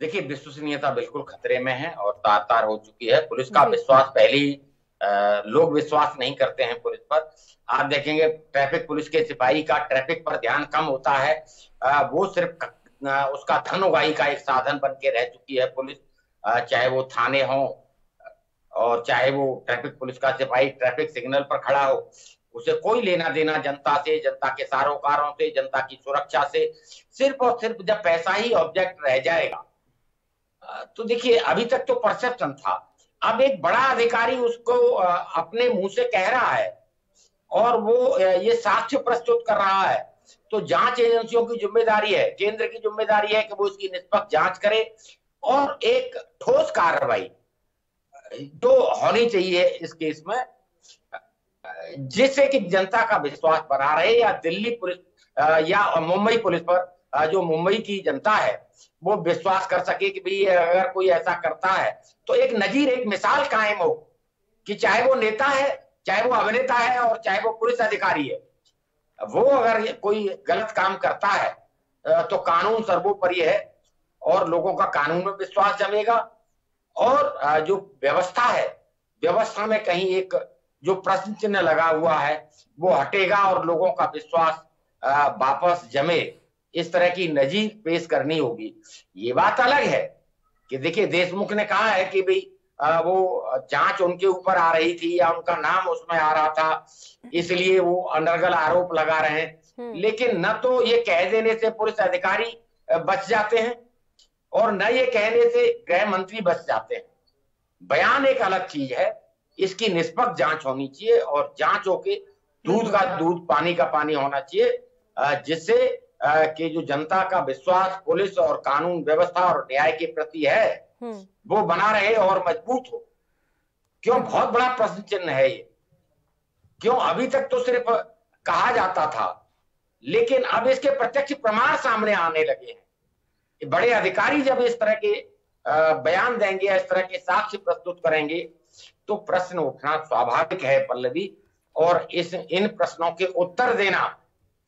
देखिए, विश्वसनीयता बिल्कुल खतरे में है और तार-तार हो चुकी है। पुलिस का विश्वास पहले ही लोग विश्वास नहीं करते हैं पुलिस पर। आप देखेंगे ट्रैफिक पुलिस के सिपाही का ट्रैफिक पर ध्यान कम होता है। वो सिर्फ उसका धन उगाही का एक साधन बन के रह चुकी है पुलिस। चाहे वो थाने हो और चाहे वो ट्रैफिक पुलिस का सिपाही ट्रैफिक सिग्नल पर खड़ा हो, उसे कोई लेना देना जनता से, जनता के सरोकारों से, जनता की सुरक्षा से सिर्फ और सिर्फ जब पैसा ही ऑब्जेक्ट रह जाएगा। तो देखिए, अभी तक तो परसेप्शन था, अब एक बड़ा अधिकारी उसको अपने मुंह से कह रहा है और वो ये साक्ष्य प्रस्तुत कर रहा है। तो जांच एजेंसियों की जिम्मेदारी है, केंद्र की जिम्मेदारी है कि वो इसकी निष्पक्ष जांच करे और एक ठोस कार्रवाई तो होनी चाहिए इस केस में, जिससे कि जनता का विश्वास बना रहे। या दिल्ली पुलिस या मुंबई पुलिस पर जो मुंबई की जनता है वो विश्वास कर सके कि भाई अगर कोई ऐसा करता है तो एक नजीर, एक मिसाल कायम हो कि चाहे वो नेता है, चाहे वो अभिनेता है और चाहे वो पुलिस अधिकारी है, वो अगर कोई गलत काम करता है तो कानून सर्वोपरि है और लोगों का कानून में विश्वास जमेगा और जो व्यवस्था है, व्यवस्था में कहीं एक जो प्रश्न चिन्ह लगा हुआ है वो हटेगा और लोगों का विश्वास वापस जमे। इस तरह की नजीर पेश करनी होगी। ये बात अलग है कि देखिए, देशमुख ने कहा है कि भाई वो जांच उनके ऊपर आ रही थी या उनका नाम उसमें आ रहा था, इसलिए वो अनर्गल आरोप लगा रहे हैं। लेकिन न तो ये कह देने से पुलिस अधिकारी बच जाते हैं और न ये कहने से गृह मंत्री बच जाते हैं। बयान एक अलग चीज है, इसकी निष्पक्ष जांच होनी चाहिए और जांच होके दूध का दूध, पानी का पानी होना चाहिए, जिससे कि जो जनता का विश्वास पुलिस और कानून व्यवस्था और न्याय के प्रति है वो बना रहे और मजबूत हो। क्यों बहुत बड़ा प्रश्न चिन्ह है ये। क्यों अभी तक तो सिर्फ कहा जाता था, लेकिन अब इसके प्रत्यक्ष प्रमाण सामने आने लगे हैं। बड़े अधिकारी जब इस तरह के बयान देंगे, इस तरह के साक्ष्य प्रस्तुत करेंगे तो प्रश्न उठना स्वाभाविक है पल्लवी, और इन प्रश्नों के उत्तर देना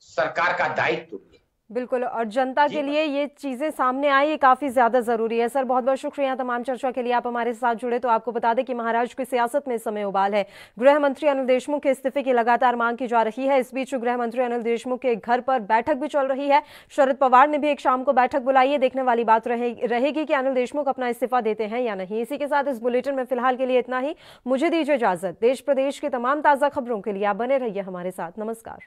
सरकार का दायित्व है। बिल्कुल, और जनता के लिए ये चीजें सामने आई, ये काफी ज्यादा जरूरी है। सर, बहुत बहुत शुक्रिया तमाम चर्चा के लिए, आप हमारे साथ जुड़े। तो आपको बता दें कि महाराष्ट्र की सियासत में इस समय उबाल है। गृह मंत्री अनिल देशमुख के इस्तीफे की लगातार मांग की जा रही है। इस बीच गृह मंत्री अनिल देशमुख के घर पर बैठक भी चल रही है। शरद पवार ने भी एक शाम को बैठक बुलाई है। देखने वाली बात रहेगी कि अनिल देशमुख अपना इस्तीफा देते हैं या नहीं। इसी के साथ इस बुलेटिन में फिलहाल के लिए इतना ही। मुझे दीजिए इजाजत। देश प्रदेश के तमाम ताजा खबरों के लिए आप बने रहिए हमारे साथ। नमस्कार।